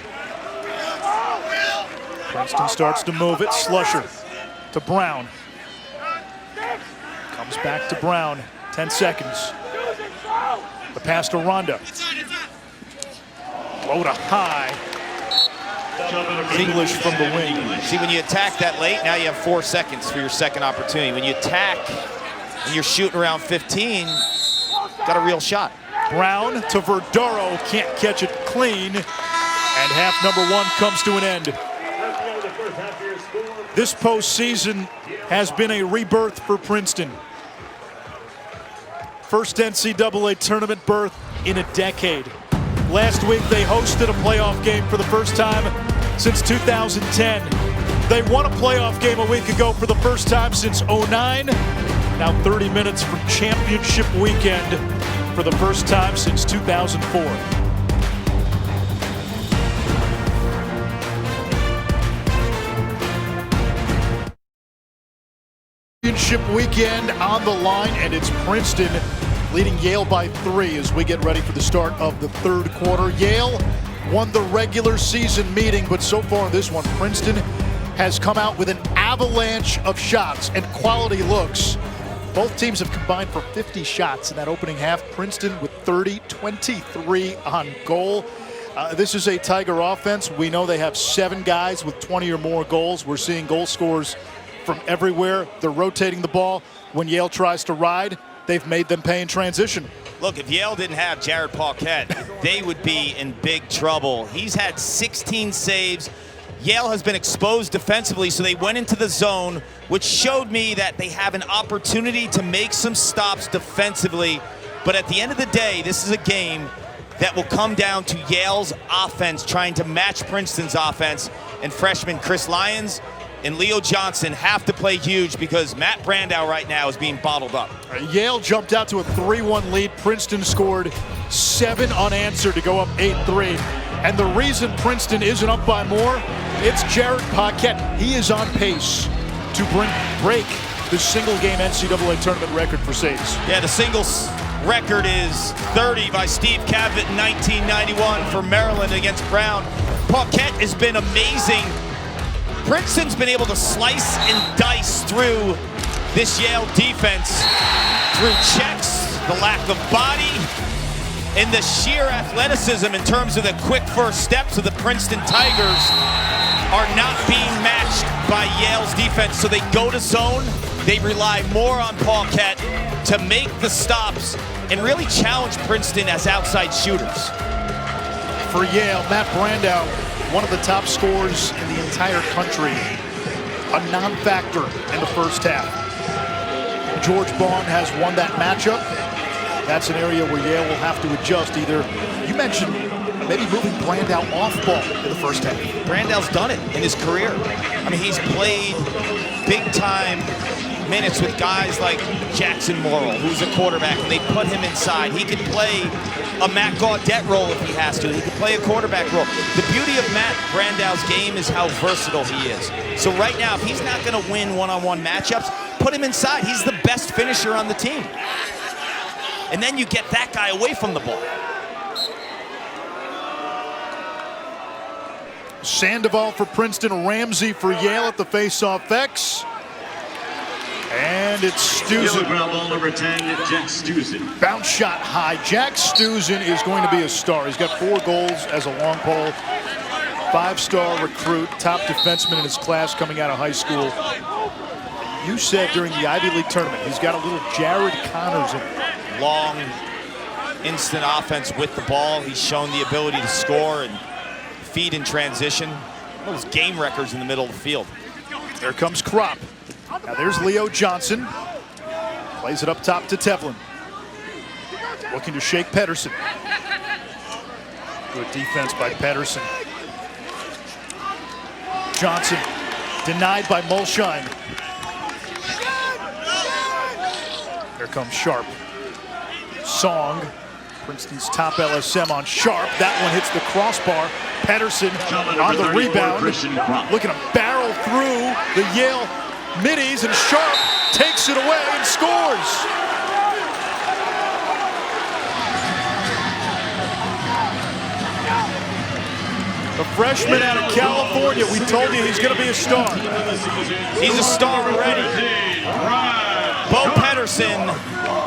Speaker 1: Princeton starts to move it. Slusher to Brown. Comes back to Brown. 10 seconds. The pass to Ronda. Low to high. English from the wing.
Speaker 2: See, when you attack that late, now you have 4 seconds for your second opportunity. When you attack and you're shooting around 15, got a real shot.
Speaker 1: Brown to Verdaro. Can't catch it clean. And half number 1 comes to an end. This postseason has been a rebirth for Princeton. First NCAA tournament berth in a decade. Last week they hosted a playoff game for the first time since 2010. They won a playoff game a week ago for the first time since '09. Now 30 minutes from championship weekend for the first time since 2004. Championship weekend on the line, and it's Princeton leading Yale by 3 as we get ready for the start of the 3rd quarter. Yale won the regular season meeting, but so far in this one, Princeton has come out with an avalanche of shots and quality looks. Both teams have combined for 50 shots in that opening half. Princeton with 30, 23 on goal. This is a Tiger offense. We know they have 7 guys with 20 or more goals. We're seeing goal scorers from everywhere. They're rotating the ball. When Yale tries to ride, they've made them pay in transition.
Speaker 2: Look, if Yale didn't have Jared Paquette, they would be in big trouble. He's had 16 saves. Yale has been exposed defensively, so they went into the zone, which showed me that they have an opportunity to make some stops defensively. But at the end of the day, this is a game that will come down to Yale's offense trying to match Princeton's offense. And freshmen Chris Lyons and Leo Johnson have to play huge because Matt Brandow right now is being bottled up.
Speaker 1: Yale jumped out to a 3-1 lead. Princeton scored 7 unanswered to go up 8-3. And the reason Princeton isn't up by more, it's Jared Paquette. He is on pace to break the single-game NCAA tournament record for saves.
Speaker 2: Yeah, the singles record is 30 by Steve Cavett in 1991 for Maryland against Brown. Paquette has been amazing. Princeton's been able to slice and dice through this Yale defense through checks, the lack of body, and the sheer athleticism in terms of the quick first steps of the Princeton Tigers. are not being matched by Yale's defense, so they go to zone. They rely more on Paquette to make the stops and really challenge Princeton as outside shooters.
Speaker 1: For Yale, Matt Brandow, one of the top scorers in the entire country, a non-factor in the first half. George Bond has won that matchup. That's an area where Yale will have to adjust. Either, you mentioned maybe moving Brandow off ball in the first half.
Speaker 2: Brandow's done it in his career. I mean, he's played big-time minutes with guys like Jackson Morrill, who's a quarterback, and they put him inside. He could play a Matt Gaudette role if he has to. He could play a quarterback role. The beauty of Matt Brandow's game is how versatile he is. So right now, if he's not going to win one-on-one matchups, put him inside. He's the best finisher on the team. And then you get that guy away from the ball.
Speaker 1: Sandoval for Princeton, Ramsey for Yale at the face-off X. And it's Stuzen.
Speaker 3: Ball number 10, Jack Stuzen.
Speaker 1: Bounce shot high. Jack Stuzen is going to be a star. He's got 4 goals as a long pole. 5-star recruit, top defenseman in his class coming out of high school. You said during the Ivy League tournament, he's got a little Jared Connors in him.
Speaker 2: Long, instant offense with the ball. He's shown the ability to score and feed in transition. Those game records in the middle of the field.
Speaker 1: There comes Kropp. Now there's Leo Johnson. Plays it up top to Tevlin. Looking to shake Pedersen. Good defense by Pedersen. Johnson denied by Mulshine. Here comes Sharp. Song, Princeton's top LSM on Sharp. That one hits the crossbar. Pedersen on the rebound. Looking to barrel through the Yale middies, and Sharp takes it away and scores. A freshman out of California. We told you he's going to be a star.
Speaker 2: He's a star already. Bo Pedersen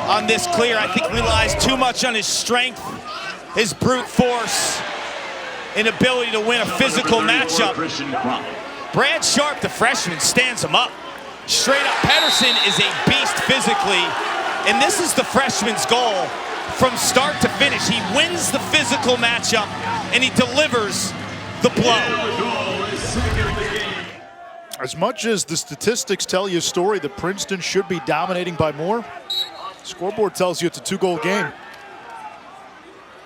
Speaker 2: on this clear, I think, relies too much on his strength, his brute force, and ability to win a physical matchup. Brad Sharp, the freshman, stands him up. Straight up, Pedersen is a beast physically, and this is the freshman's goal from start to finish. He wins the physical matchup, and he delivers the blow.
Speaker 1: As much as the statistics tell you a story that Princeton should be dominating by more, scoreboard tells you it's a 2-goal game.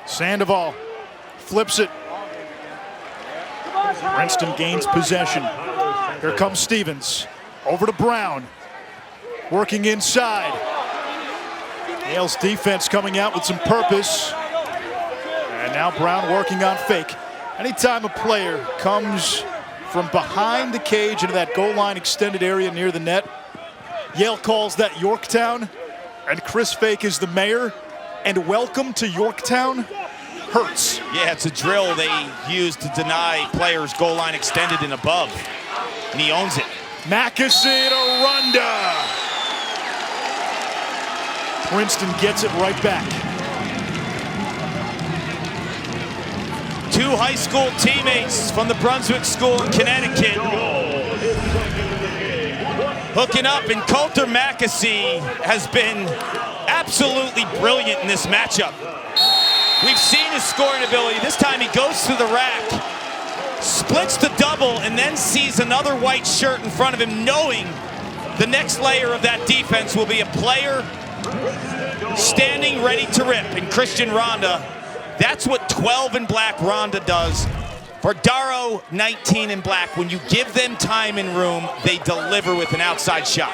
Speaker 1: Sandoval flips it. Princeton gains possession. Here comes Stevens. Over to Brown. Working inside. Yale's defense coming out with some purpose. And now Brown working on fake. Anytime a player comes from behind the cage into that goal line extended area near the net, Yale calls that Yorktown, and Chris Fake is the mayor, and welcome to Yorktown hurts.
Speaker 2: Yeah, it's a drill they use to deny players goal line extended and above, and he owns it.
Speaker 1: Makasi to Runda. Princeton gets it right back.
Speaker 2: 2 high school teammates from the Brunswick School in Connecticut hooking up, and Coulter Makasi has been absolutely brilliant in this matchup. We've seen his scoring ability. This time he goes to the rack, splits the double, and then sees another white shirt in front of him, knowing the next layer of that defense will be a player standing ready to rip. And Christian Ronda, that's what 12 in black Ronda does. For Darrow, 19 in black, when you give them time and room, they deliver with an outside shot.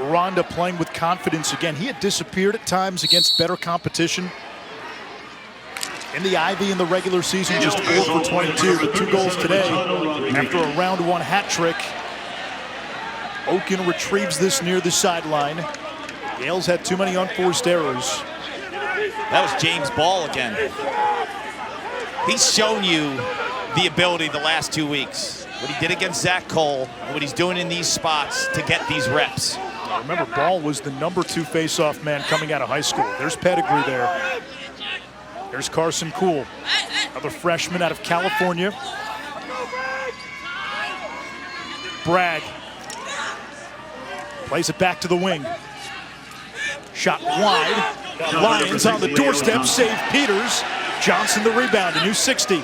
Speaker 1: Ronda playing with confidence again. He had disappeared at times against better competition. In the Ivy in the regular season, just 4 for 22, but 2 goals today after a round 1 hat trick. Oken retrieves this near the sideline. Yale's had too many unforced errors.
Speaker 2: That was James Ball again. He's shown you the ability the last 2 weeks. What he did against Zach Cole, and what he's doing in these spots to get these reps.
Speaker 1: Now remember, Ball was the #2 face-off man coming out of high school. There's pedigree there. There's Carson Kuhl, another freshman out of California. Bragg plays it back to the wing. Shot wide. Lions on the doorstep, save Peters. Johnson the rebound, a new 60.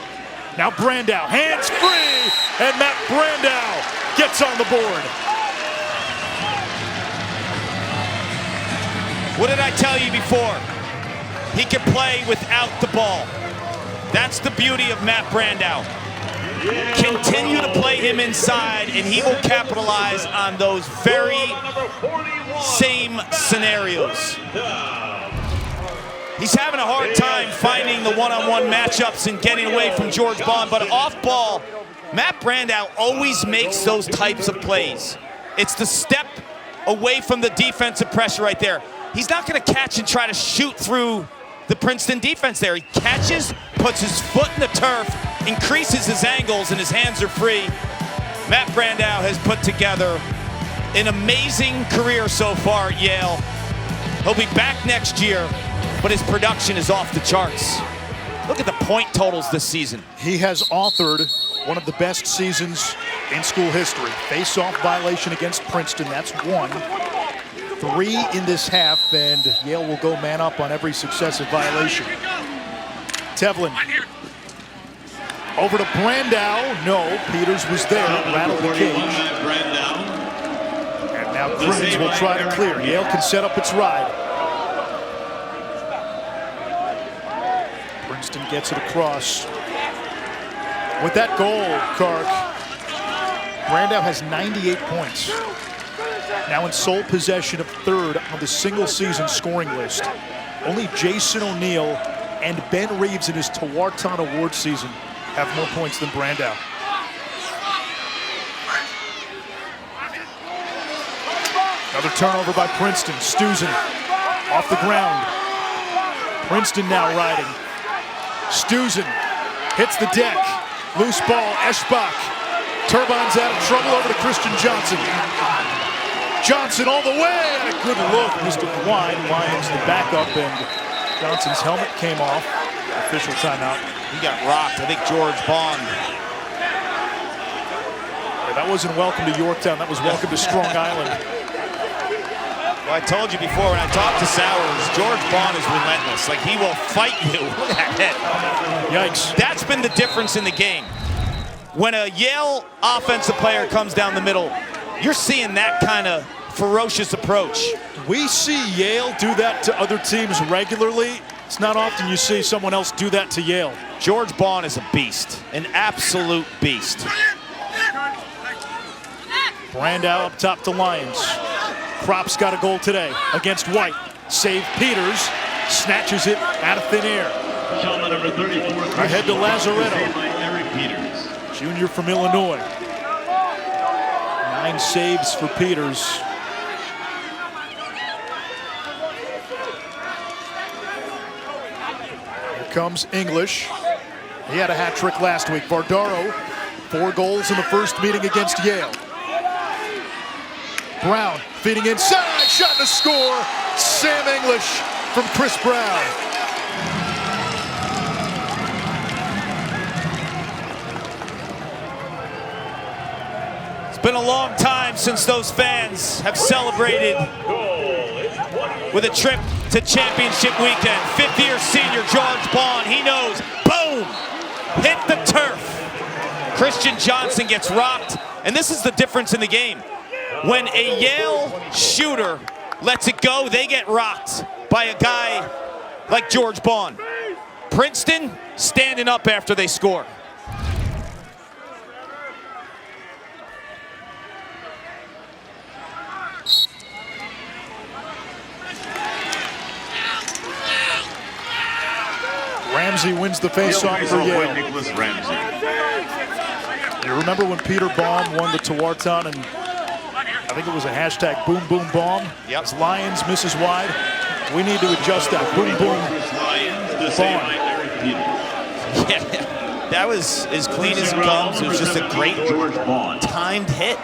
Speaker 1: Now Brandow, hands free, and Matt Brandow gets on the board.
Speaker 2: What did I tell you before? He can play without the ball. That's the beauty of Matt Brandow. Continue to play him inside, and he will capitalize on those very same scenarios. He's having a hard time finding the one-on-one matchups and getting away from George Bond, but off ball, Matt Brandow always makes those types of plays. It's the step away from the defensive pressure right there. He's not going to catch and try to shoot through the Princeton defense there. He catches, puts his foot in the turf, increases his angles, and his hands are free. Matt Brandow has put together an amazing career so far at Yale. He'll be back next year, but his production is off the charts. Look at the point totals this season.
Speaker 1: He has authored one of the best seasons in school history. Face-off violation against Princeton, that's 1. 3 in this half, and Yale will go man up on every successive violation. Tevlin. Over to Brandow. No, Peters was there, rattled the cage. And now Crimmins will try to clear. Yale can set up its ride. Princeton gets it across. With that goal, Kark, Brandow has 98 points. Now in sole possession of 3rd on the single-season scoring list. Only Jason O'Neal and Ben Reeves in his Tewaaraton Award season have more points than Brandow. Another turnover by Princeton. Stuzen off the ground. Princeton now riding. Stuzen hits the deck. Loose ball, Eschbach. Turbines out of trouble over to Christian Johnson. Johnson all the way, and a good look. Missed it wide. Lions the backup, and Johnson's helmet came off. Official timeout.
Speaker 2: He got rocked. I think George Bond.
Speaker 1: Yeah, that wasn't welcome to Yorktown. That was welcome to Strong Island.
Speaker 2: Well, I told you before when I talked to Sowers, George Bond is relentless. Like, he will fight you. Look at that.
Speaker 1: Yikes.
Speaker 2: That's been the difference in the game. When a Yale offensive player comes down the middle, you're seeing that kind of ferocious approach.
Speaker 1: We see Yale do that to other teams regularly. It's not often you see someone else do that to Yale.
Speaker 2: George Bond is a beast, an absolute beast.
Speaker 1: Brandow up top to Lions. Kropp's got a goal today against White. Save Peters, snatches it out of thin air. Ahead to Lazaretto, junior from Illinois. 9 saves for Peters. Here comes English. He had a hat trick last week. Vardaro, 4 goals in the first meeting against Yale. Brown feeding inside, shot to score. Sam English from Chris Brown.
Speaker 2: It's been a long time since those fans have celebrated with a trip to championship weekend. 5th-year senior George Bond, he knows, boom, hit the turf. Christian Johnson gets rocked, and this is the difference in the game. When a Yale shooter lets it go, they get rocked by a guy like George Bond. Princeton standing up after they score.
Speaker 1: Ramsey wins the face-off for Yale. You remember when Peter Baum won the Tewaaraton, and I think it was a hashtag boom boom bomb.
Speaker 2: Yep.
Speaker 1: As Lions misses wide, we need to adjust that. Boom boom bomb.
Speaker 2: Yeah, that was as clean as it comes. It was just a great timed hit.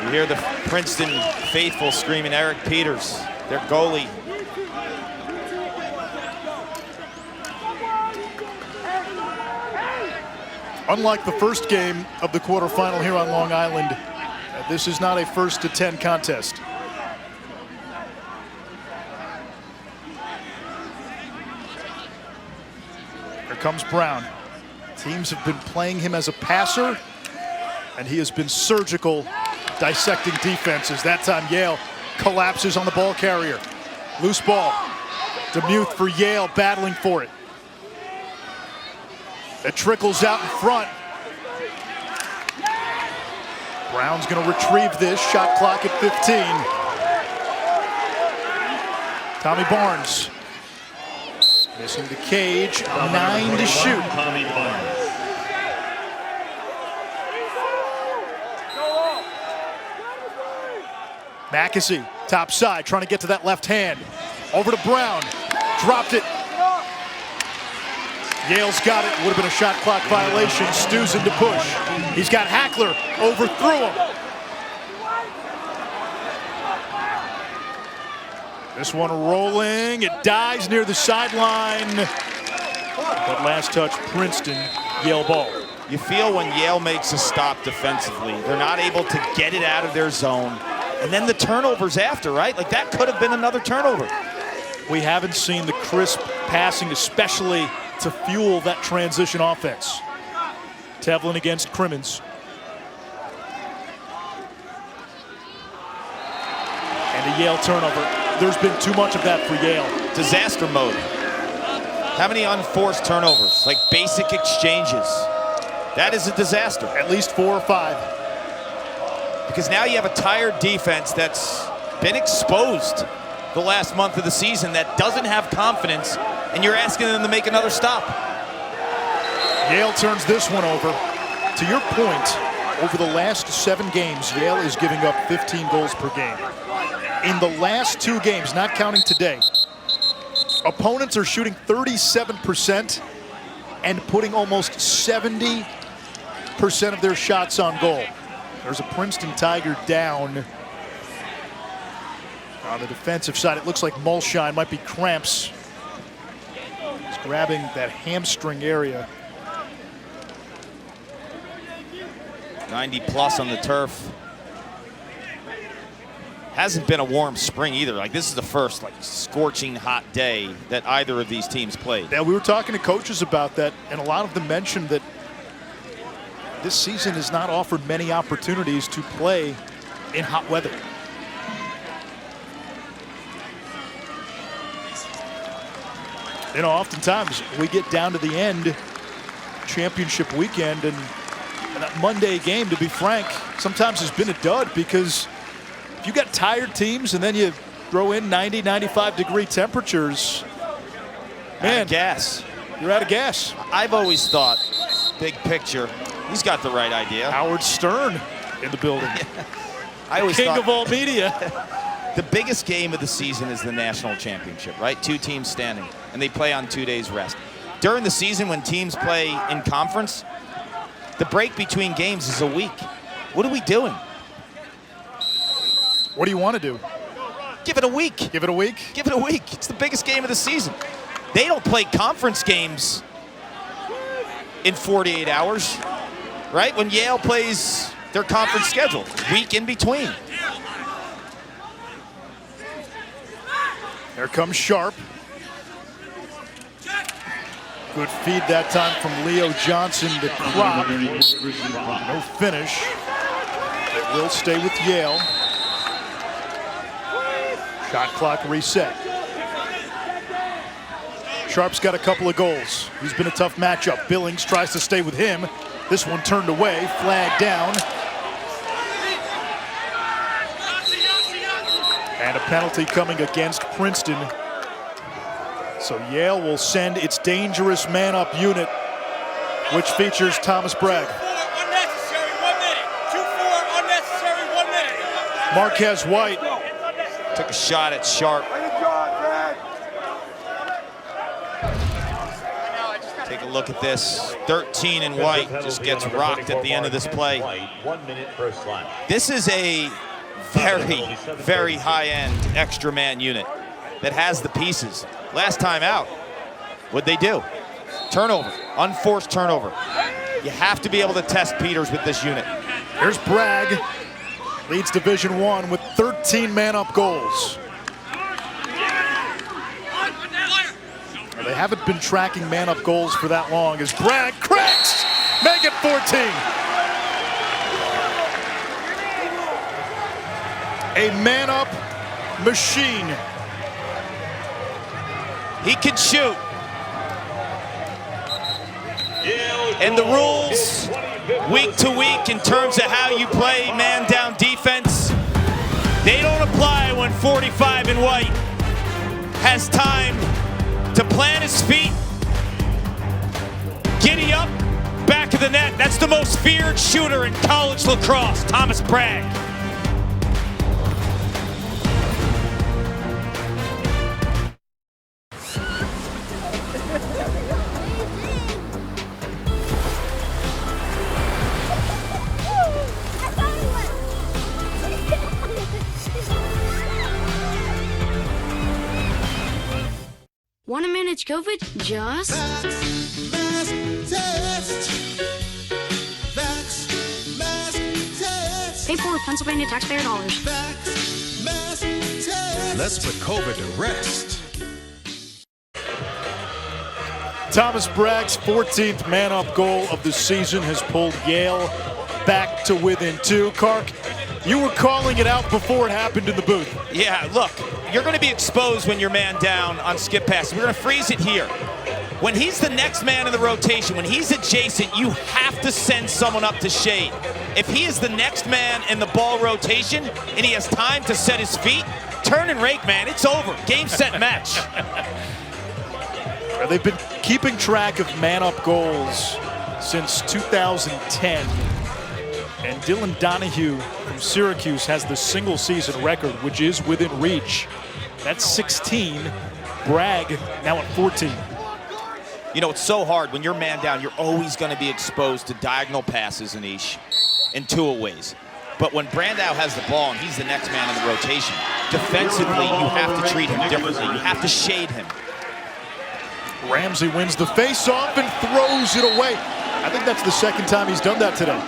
Speaker 2: You hear the Princeton faithful screaming Eric Peters, their goalie.
Speaker 1: Unlike the first game of the quarterfinal here on Long Island, this is not a 1st to 10 contest. Here comes Brown. Teams have been playing him as a passer, and he has been surgical, dissecting defenses. That time Yale collapses on the ball carrier. Loose ball. DeMuth for Yale, battling for it. It trickles out in front. Brown's going to retrieve this. Shot clock at 15. Tommy Barnes. Missing the cage. 9 to shoot.
Speaker 3: Tommy Barnes.
Speaker 1: Mackesy, top side, trying to get to that left hand. Over to Brown. Dropped it. Yale's got it. Would have been a shot clock violation. Stuzen to push. He's got Hackler. Overthrew him. This one rolling. It dies near the sideline. But last touch, Princeton. Yale ball.
Speaker 2: You feel when Yale makes a stop defensively, they're not able to get it out of their zone. And then the turnovers after, right? Like that could have been another turnover.
Speaker 1: We haven't seen the crisp passing, especially to fuel that transition offense. Tevlin against Crimmins. And a Yale turnover. There's been too much of that for Yale.
Speaker 2: Disaster mode. How many unforced turnovers? Like basic exchanges. That is a disaster.
Speaker 1: At least 4 or 5.
Speaker 2: Because now you have a tired defense that's been exposed the last month of the season that doesn't have confidence, and you're asking them to make another stop.
Speaker 1: Yale turns this one over. To your point, over the last 7 games, Yale is giving up 15 goals per game. In the last 2 games, not counting today, opponents are shooting 37% and putting almost 70% of their shots on goal. There's a Princeton Tiger down. On the defensive side, it looks like Mulshine might be cramps. He's grabbing that hamstring area.
Speaker 2: 90 plus on the turf. Hasn't been a warm spring either. Like this is the first like scorching hot day that either of these teams played.
Speaker 1: Yeah, we were talking to coaches about that, and a lot of them mentioned that this season has not offered many opportunities to play in hot weather. You know, oftentimes we get down to the end, championship weekend, and that Monday game, to be frank, sometimes has been a dud because if you got tired teams and then you throw in 90, 95 degree temperatures, man,
Speaker 2: out of gas.
Speaker 1: You're out of gas.
Speaker 2: I've always thought, big picture, he's got the right idea.
Speaker 1: Howard Stern in the building.
Speaker 2: I always
Speaker 1: King
Speaker 2: thought,
Speaker 1: of all media.
Speaker 2: the biggest game of the season is the national championship, right? 2 teams standing, and they play on 2 days rest. During the season when teams play in conference, the break between games is a week. What are we doing?
Speaker 1: What do you want to do?
Speaker 2: Give it a week.
Speaker 1: Give it a week?
Speaker 2: Give it a week. It's the biggest game of the season. They don't play conference games in 48 hours, right? When Yale plays their conference schedule, week in between.
Speaker 1: There comes Sharp. Good feed that time from Leo Johnson to Crop. No finish. It will stay with Yale. Shot clock reset. Sharp's got a couple of goals. He's been a tough matchup. Billings tries to stay with him. This one turned away, flag down. And a penalty coming against Princeton. So Yale will send its dangerous man-up unit, which features Thomas Bragg.
Speaker 9: Unnecessary 1 minute. 2-4 unnecessary 1 minute.
Speaker 1: Marquez White.
Speaker 2: Took a shot at Sharp. Take a look at this. 13 and White just gets rocked at the end of this play.
Speaker 3: 1 minute per slap.
Speaker 2: This is a very, very high-end extra man unit that has the pieces. Last time out, what'd they do? Turnover, unforced turnover. You have to be able to test Peters with this unit.
Speaker 1: Here's Bragg. Leads Division I with 13 man-up goals. They haven't been tracking man-up goals for that long as Bragg cracks, make it 14. A man-up machine.
Speaker 2: He can shoot. And the rules, week to week, in terms of how you play man-down defense, they don't apply when 45 in white has time to plant his feet, giddy up, back of the net. That's the most feared shooter in college lacrosse, Thomas Bragg.
Speaker 4: Want to manage COVID? Just
Speaker 5: Mask test. Vax mask test.
Speaker 4: pay for with Pennsylvania taxpayer dollars.
Speaker 5: Vax mask test.
Speaker 6: Let's put COVID to rest.
Speaker 1: Thomas Bragg's 14th man-up goal of the season has pulled Yale back to within 2. Kark, you were calling it out before it happened in the booth.
Speaker 2: Yeah, look, you're going to be exposed when you're man down on skip pass. We're going to freeze it here. When he's the next man in the rotation, when he's adjacent, you have to send someone up to shade. If he is the next man in the ball rotation and he has time to set his feet, turn and rake, man. It's over. Game, set, match.
Speaker 1: They've been keeping track of man-up goals since 2010. And Dylan Donahue from Syracuse has the single season record, which is within reach. That's 16. Bragg now at 14.
Speaker 2: You know, it's so hard. When you're man down, you're always going to be exposed to diagonal passes, Anish, in two ways. But when Brandow has the ball and he's the next man in the rotation, defensively, you have to treat him differently. You have to shade him.
Speaker 1: Ramsey wins the face-off and throws it away. I think that's the second time he's done that today.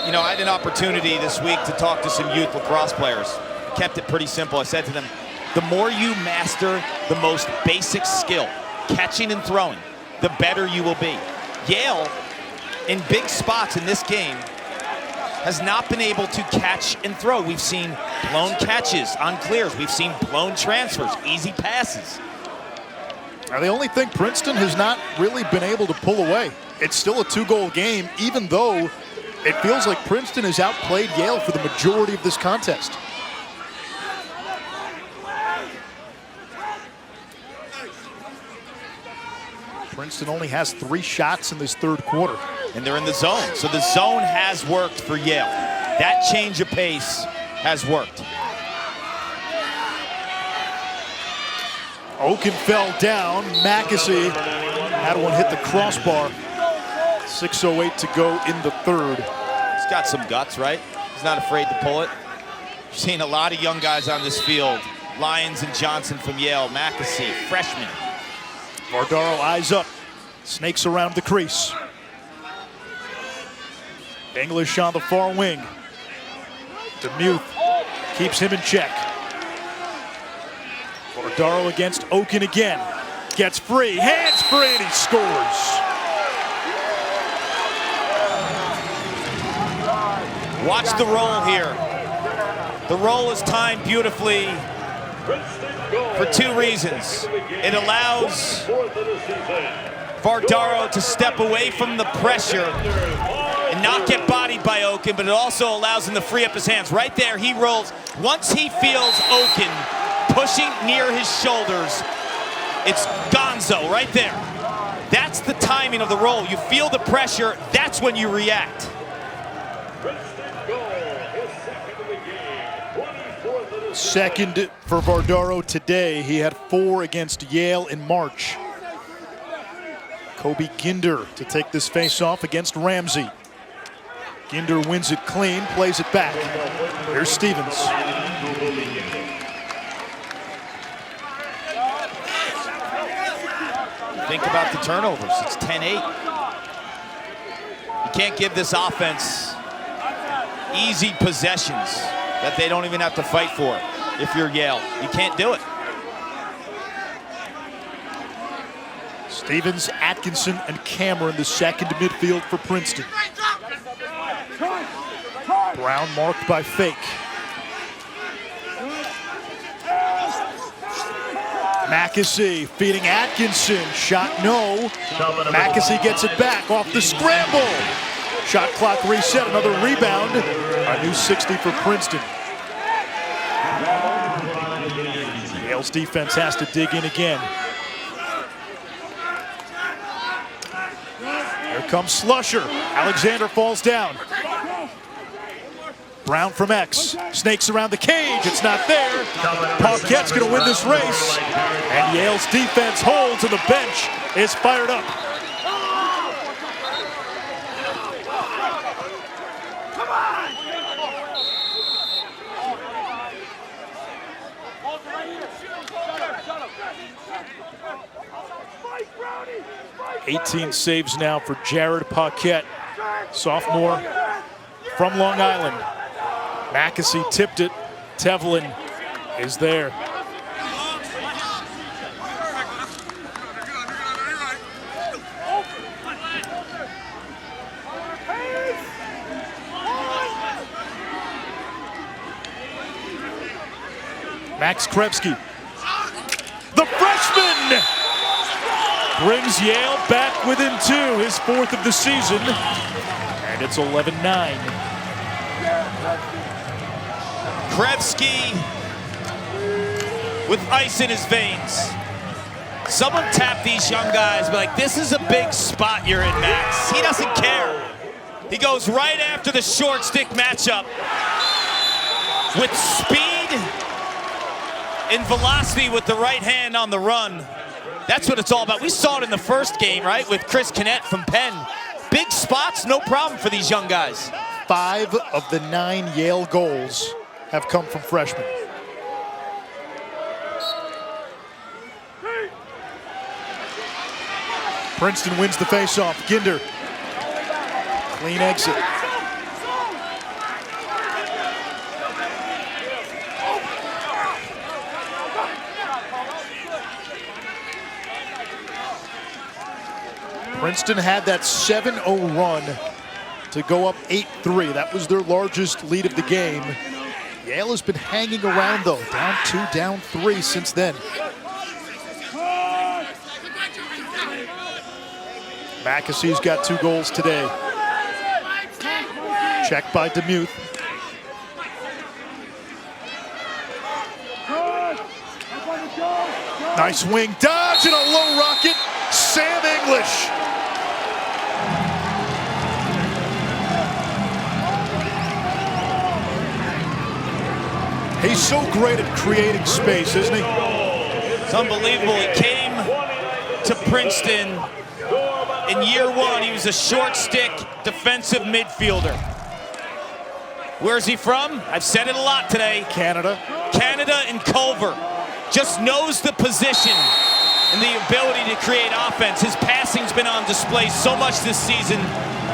Speaker 2: You know, I had an opportunity this week to talk to some youth lacrosse players. Kept it pretty simple. I said to them, the more you master the most basic skill, catching and throwing, the better you will be. Yale, in big spots in this game, has not been able to catch and throw. We've seen blown catches on clears. We've seen blown transfers, easy passes.
Speaker 1: Now, the only thing Princeton has not really been able to pull away. It's still a 2-goal game, even though it feels like Princeton has outplayed Yale for the majority of this contest. Princeton only has 3 shots in this third quarter.
Speaker 2: And they're in the zone. So the zone has worked for Yale. That change of pace has worked.
Speaker 1: Oken fell down. Mackesy had one hit the crossbar. 6:08 to go in the third.
Speaker 2: He's got some guts, right? He's not afraid to pull it. We've seen a lot of young guys on this field. Lyons and Johnson from Yale. Mackesy, freshman.
Speaker 1: Vardaro eyes up, snakes around the crease. English on the far wing. Demuth keeps him in check. Vardaro against Oken again. Gets free, hands free, and he scores.
Speaker 2: Watch the roll here. The roll is timed beautifully for 2 reasons. It allows Vardaro to step away from the pressure and not get bodied by Oken, but it also allows him to free up his hands. Right there, he rolls. Once he feels Oken pushing near his shoulders, it's gonzo right there. That's the timing of the roll. You feel the pressure, that's when you react.
Speaker 1: Second for Vardaro today. He had 4 against Yale in March. Kobe Ginder to take this face-off against Ramsey. Ginder wins it clean, plays it back. Here's Stevens.
Speaker 2: Think about the turnovers. It's 10-8. can't give this offense easy possessions that they don't even have to fight for. If you're Yale, you can't do it.
Speaker 1: Stevens, Atkinson, and Cameron, the second midfield for Princeton. Brown marked by Fake. Mackesy feeding Atkinson. Shot no. Mackesy gets it back off the scramble. Shot clock reset. Another rebound. A new 60 for Princeton. Yale's defense has to dig in again. Here comes Slusher. Alexander falls down. Brown from X. Snakes around the cage. It's not there. Paquette's going to win this race. And Yale's defense holds, and the bench is fired up.
Speaker 9: Come on!
Speaker 1: 18 saves now for Jared Paquette, sophomore from Long Island. Mackesy tipped it. Tevlin is there. Max Krebsky, the freshman, brings Yale back within two, his fourth of the season, and it's 11-9.
Speaker 2: Krebsky with ice in his veins. Someone tap these young guys, be like, this is a big spot you're in, Max. He doesn't care. He goes right after the short stick matchup with speed and velocity with the right hand on the run. That's what it's all about. We saw it in the first game, right, with Chris Kinnett from Penn. Big spots, no problem for these young guys.
Speaker 1: 5 of the 9 Yale goals have come from freshmen. Princeton wins the faceoff. Ginder, clean exit. Princeton had that 7-0 run to go up 8-3. That was their largest lead of the game. Yale has been hanging around, though. Down 2, down 3 since then. Mackesy's got 2 goals today. Check by DeMuth. Nice wing dodge and a low rocket. Sam English. He's so great at creating space, isn't he?
Speaker 2: It's unbelievable. He came to Princeton in year 1. He was a short stick defensive midfielder. Where's he from? I've said it a lot today.
Speaker 1: Canada.
Speaker 2: Canada and Culver. Just knows the position and the ability to create offense. His passing's been on display so much this season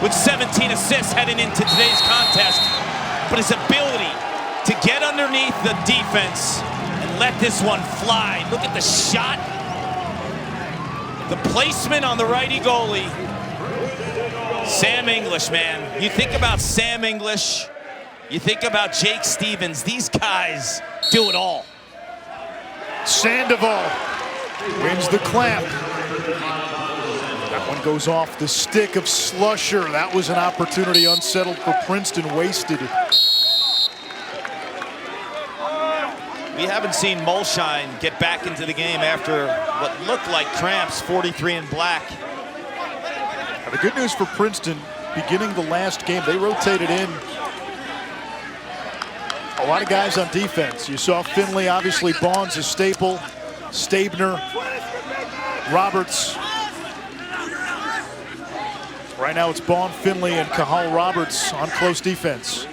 Speaker 2: with 17 assists heading into today's contest. But his ability to get underneath the defense and let this one fly. Look at the shot. The placement on the righty goalie. Sam English, man. You think about Sam English, you think about Jake Stevens. These guys do it all.
Speaker 1: Sandoval wins the clamp. That one goes off the stick of Slusher. That was an opportunity unsettled for Princeton, wasted.
Speaker 2: We haven't seen Mulshine get back into the game after what looked like cramps, 43 in black.
Speaker 1: Now, the good news for Princeton, beginning the last game, they rotated in a lot of guys on defense. You saw Finley, obviously Bond's a staple, Stabner, Roberts. Right now it's Bond, Finley, and Cahal Roberts on close defense.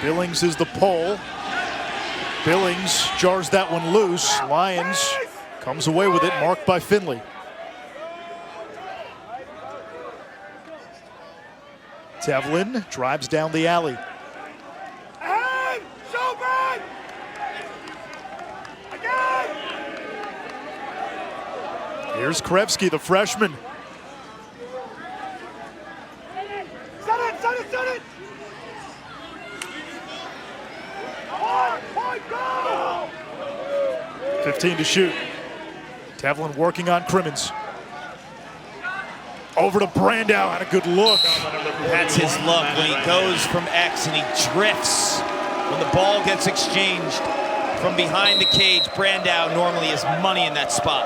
Speaker 1: Billings is the pole. Billings jars that one loose. Lyons comes away with it, marked by Finley. Devlin drives down the alley. Here's Krevsky, the freshman.
Speaker 9: Set it!
Speaker 1: 15 to shoot. Devlin working on Crimmins. Over to Brandow, had a good look.
Speaker 2: That's his look when he goes from X and he drifts. When the ball gets exchanged from behind the cage, Brandow normally is money in that spot.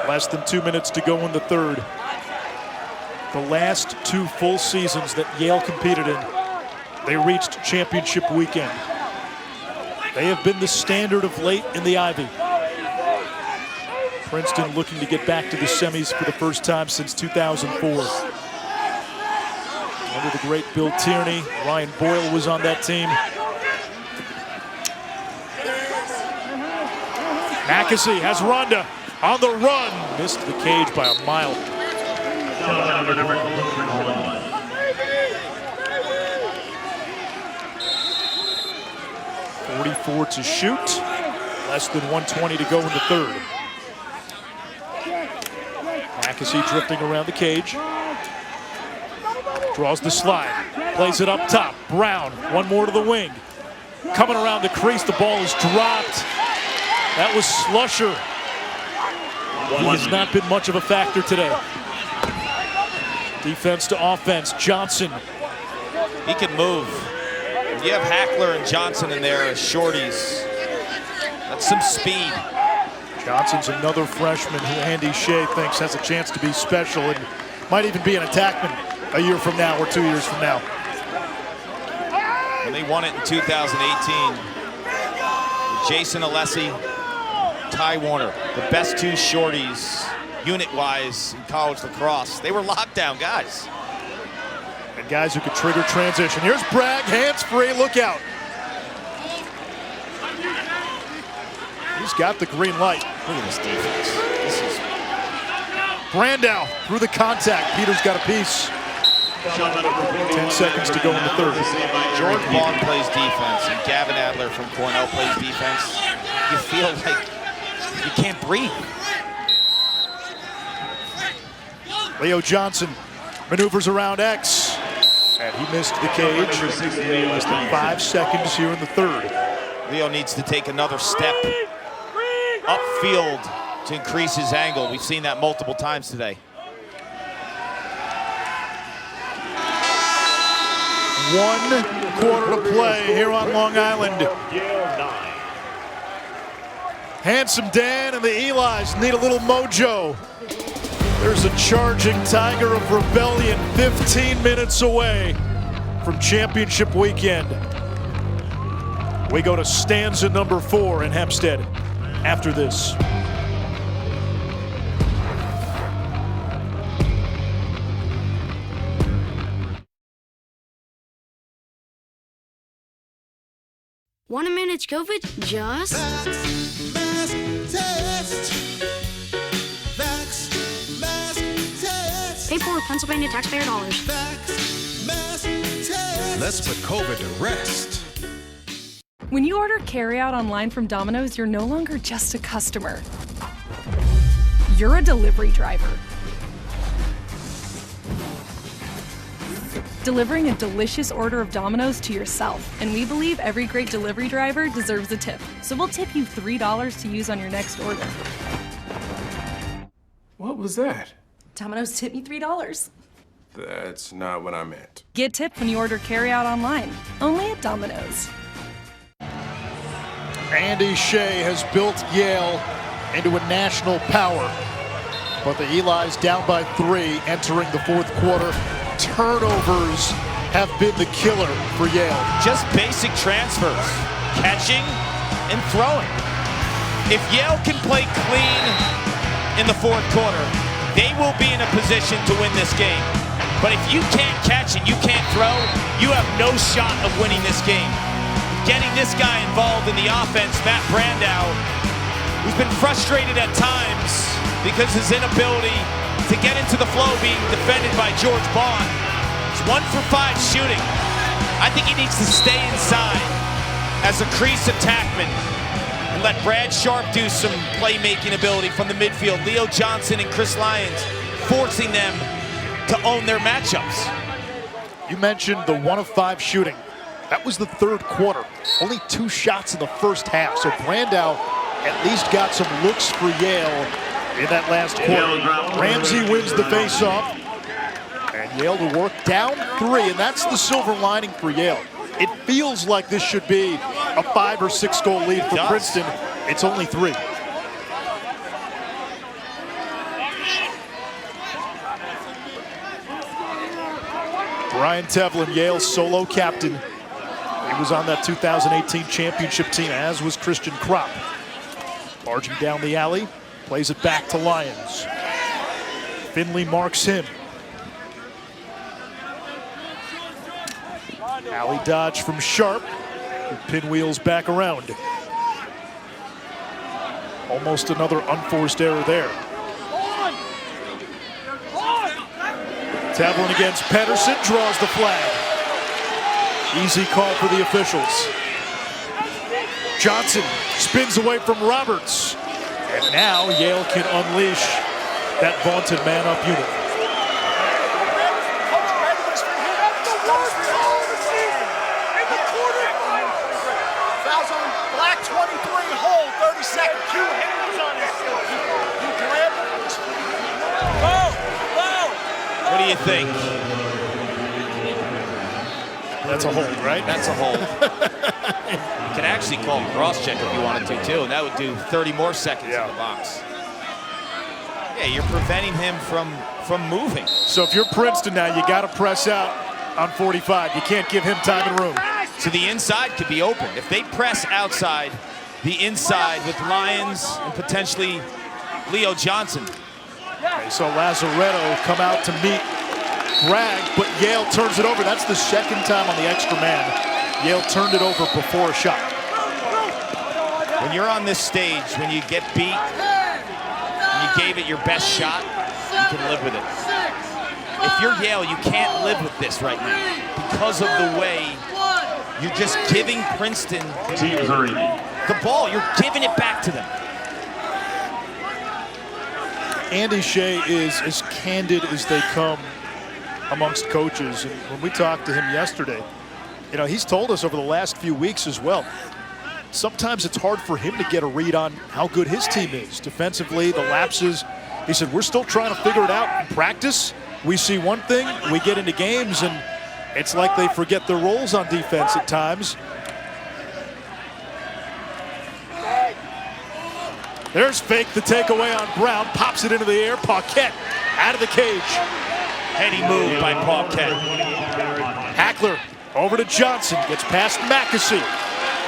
Speaker 1: Less than 2 minutes to go in the third. The last 2 full seasons that Yale competed in, they reached championship weekend. They have been the standard of late in the Ivy. Princeton looking to get back to the semis for the first time since 2004. Under the great Bill Tierney, Ryan Boyle was on that team. Mackesy has Ronda on the run. Missed the cage by a mile. 44 to shoot. Less than 120 to go in the third. Mackesy drifting around the cage. Draws the slide. Plays it up top. Brown, one more to the wing. Coming around the crease, the ball is dropped. That was Slusher. He has not been much of a factor today. Defense to offense, Johnson.
Speaker 2: He can move. You have Hackler and Johnson in there as shorties. That's some speed.
Speaker 1: Johnson's another freshman who Andy Shea thinks has a chance to be special and might even be an attackman a year from now or 2 years from now.
Speaker 2: When they won it in 2018, Jason Alessi, Ty Warner, the best 2 shorties unit-wise in college lacrosse. They were lockdown guys.
Speaker 1: And guys who could trigger transition. Here's Bragg, hands free, look out. He's got the green light.
Speaker 2: Look at this defense. This is
Speaker 1: Brandow through the contact. Peter's got a piece. 10 seconds to go in the third.
Speaker 2: George Vaughn plays defense and Gavin Adler from Cornell plays defense. You feel like you can't breathe.
Speaker 1: Leo Johnson maneuvers around X. And he missed the cage. Less than 5 seconds here in the third.
Speaker 2: Leo needs to take another step upfield to increase his angle. We've seen that multiple times today.
Speaker 1: 1 quarter to play here on Long Island. Handsome Dan and the Eli's need a little mojo. There's a charging Tiger of Rebellion 15 minutes away from championship weekend. We go to stanza number 4 in Hempstead after this.
Speaker 4: Want to manage COVID? Just
Speaker 5: Mask test. Vax mask test.
Speaker 4: pay for with Pennsylvania taxpayer dollars.
Speaker 5: Vax mask test.
Speaker 6: Let's put COVID to rest.
Speaker 11: When you order carryout online from Domino's, you're no longer just a customer. You're a delivery driver. Delivering a delicious order of Domino's to yourself. And we believe every great delivery driver deserves a tip. So we'll tip you $3 to use on your next order.
Speaker 12: What was that?
Speaker 11: Domino's tipped me $3.
Speaker 12: That's not what I meant.
Speaker 11: Get tipped when you order carryout online. Only at Domino's.
Speaker 1: Andy Shea has built Yale into a national power. But the Eli's down by 3 entering the fourth quarter. Turnovers have been the killer for Yale.
Speaker 2: Just basic transfers, catching and throwing. If Yale can play clean in the fourth quarter, they will be in a position to win this game. But if you can't catch and you can't throw, you have no shot of winning this game. Getting this guy involved in the offense, Matt Brandow, who's been frustrated at times because his inability to get into the flow, being defended by George Bond. It's 1 for 5 shooting. I think he needs to stay inside as a crease attackman and let Brad Sharp do some playmaking ability from the midfield. Leo Johnson and Chris Lyons forcing them to own their matchups.
Speaker 1: You mentioned the 1 of 5 shooting. That was the third quarter. Only 2 shots in the first half. So Brandow at least got some looks for Yale in that last quarter. Ramsey wins the faceoff. And Yale to work down 3, and that's the silver lining for Yale. It feels like this should be a 5 or 6 goal lead for Princeton. It's only 3. Brian Tevlin, Yale's solo captain. He was on that 2018 championship team, as was Christian Kropp. Barging down the alley, plays it back to Lyons. Finley marks him. Alley dodge from Sharp, who pinwheels back around. Almost another unforced error there. Tevlin against Pedersen, draws the flag. Easy call for the officials. Johnson spins away from Roberts. And now Yale can unleash that vaunted man-up unit.
Speaker 9: Fouls on Black 23, hold, 30 seconds. 2 hands on his You grab him.
Speaker 2: What do you think?
Speaker 1: That's a hold, right?
Speaker 2: That's a hold. You could actually call him cross-check if you wanted to, too, and that would do 30 more seconds in the box. Yeah, you're preventing him from moving.
Speaker 1: So if you're Princeton now, you got to press out on 45. You can't give him time and room.
Speaker 2: So the inside could be open. If they press outside, the inside with Lyons and potentially Leo Johnson.
Speaker 1: Okay, so Lazaretto come out to meet Bragg, but Yale turns it over. That's the second time on the extra man. Yale turned it over before a shot.
Speaker 2: When you're on this stage, when you get beat, and you gave it your best shot, you can live with it. If you're Yale, you can't live with this right now because of the way you're just giving Princeton the ball. You're giving it back to them.
Speaker 1: Andy Shea is as candid as they come amongst coaches. And when we talked to him yesterday, you know, he's told us over the last few weeks as well, sometimes it's hard for him to get a read on how good his team is. Defensively, the lapses, he said, we're still trying to figure it out in practice. We see one thing, we get into games, and it's like they forget their roles on defense at times. There's fake the takeaway on Brown, pops it into the air. Paquette out of the cage.
Speaker 2: Heady move by Paquette.
Speaker 1: Hackler over to Johnson, gets past Mackesy.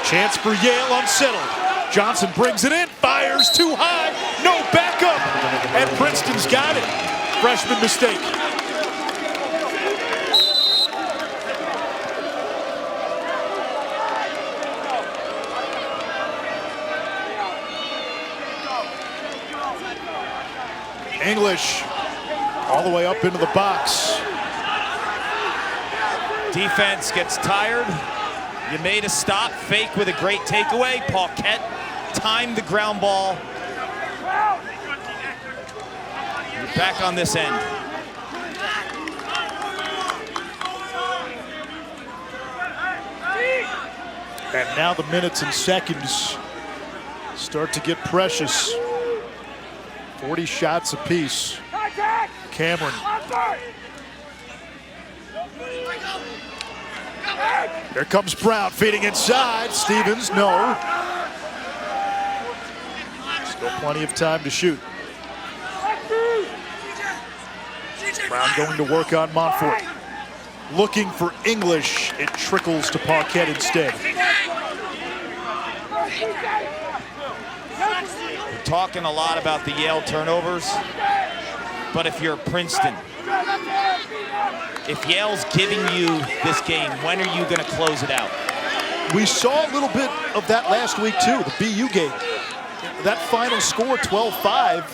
Speaker 1: Chance for Yale unsettled. Johnson brings it in, fires too high, no backup. And Princeton's got it. Freshman mistake. English all the way up into the box.
Speaker 2: Defense gets tired. You made a stop, fake with a great takeaway. Paquette timed the ground ball. You're back on this end.
Speaker 1: And now the minutes and seconds start to get precious. 40 shots apiece. Cameron. Here comes Brown feeding inside. Stevens, no. Still plenty of time to shoot. Brown going to work on Montfort. Looking for English. It trickles to Paquette instead.
Speaker 2: We're talking a lot about the Yale turnovers, but if you're Princeton, if Yale's giving you this game, when are you going to close it out?
Speaker 1: We saw a little bit of that last week too, the BU game. That final score, 12-5,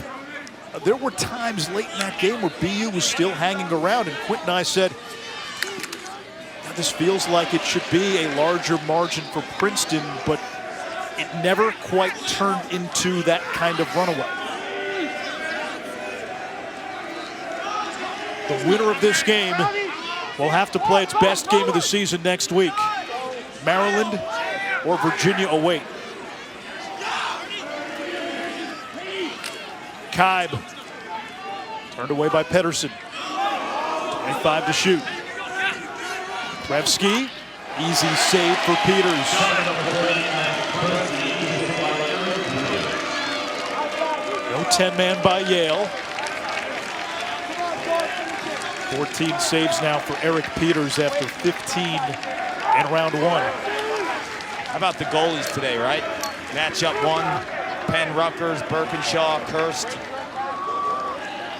Speaker 1: there were times late in that game where BU was still hanging around, and Quint and I said, this feels like it should be a larger margin for Princeton, but it never quite turned into that kind of runaway. The winner of this game will have to play its best game of the season next week. Maryland or Virginia await. Kaib, turned away by Pedersen. 25 to shoot. Krevsky, easy save for Peters. No 10-man by Yale. 14 saves now for Eric Peters after 15 in round one.
Speaker 2: How about the goalies today, right? Matchup one, Penn, Rutgers, Birkinshaw, Kirst.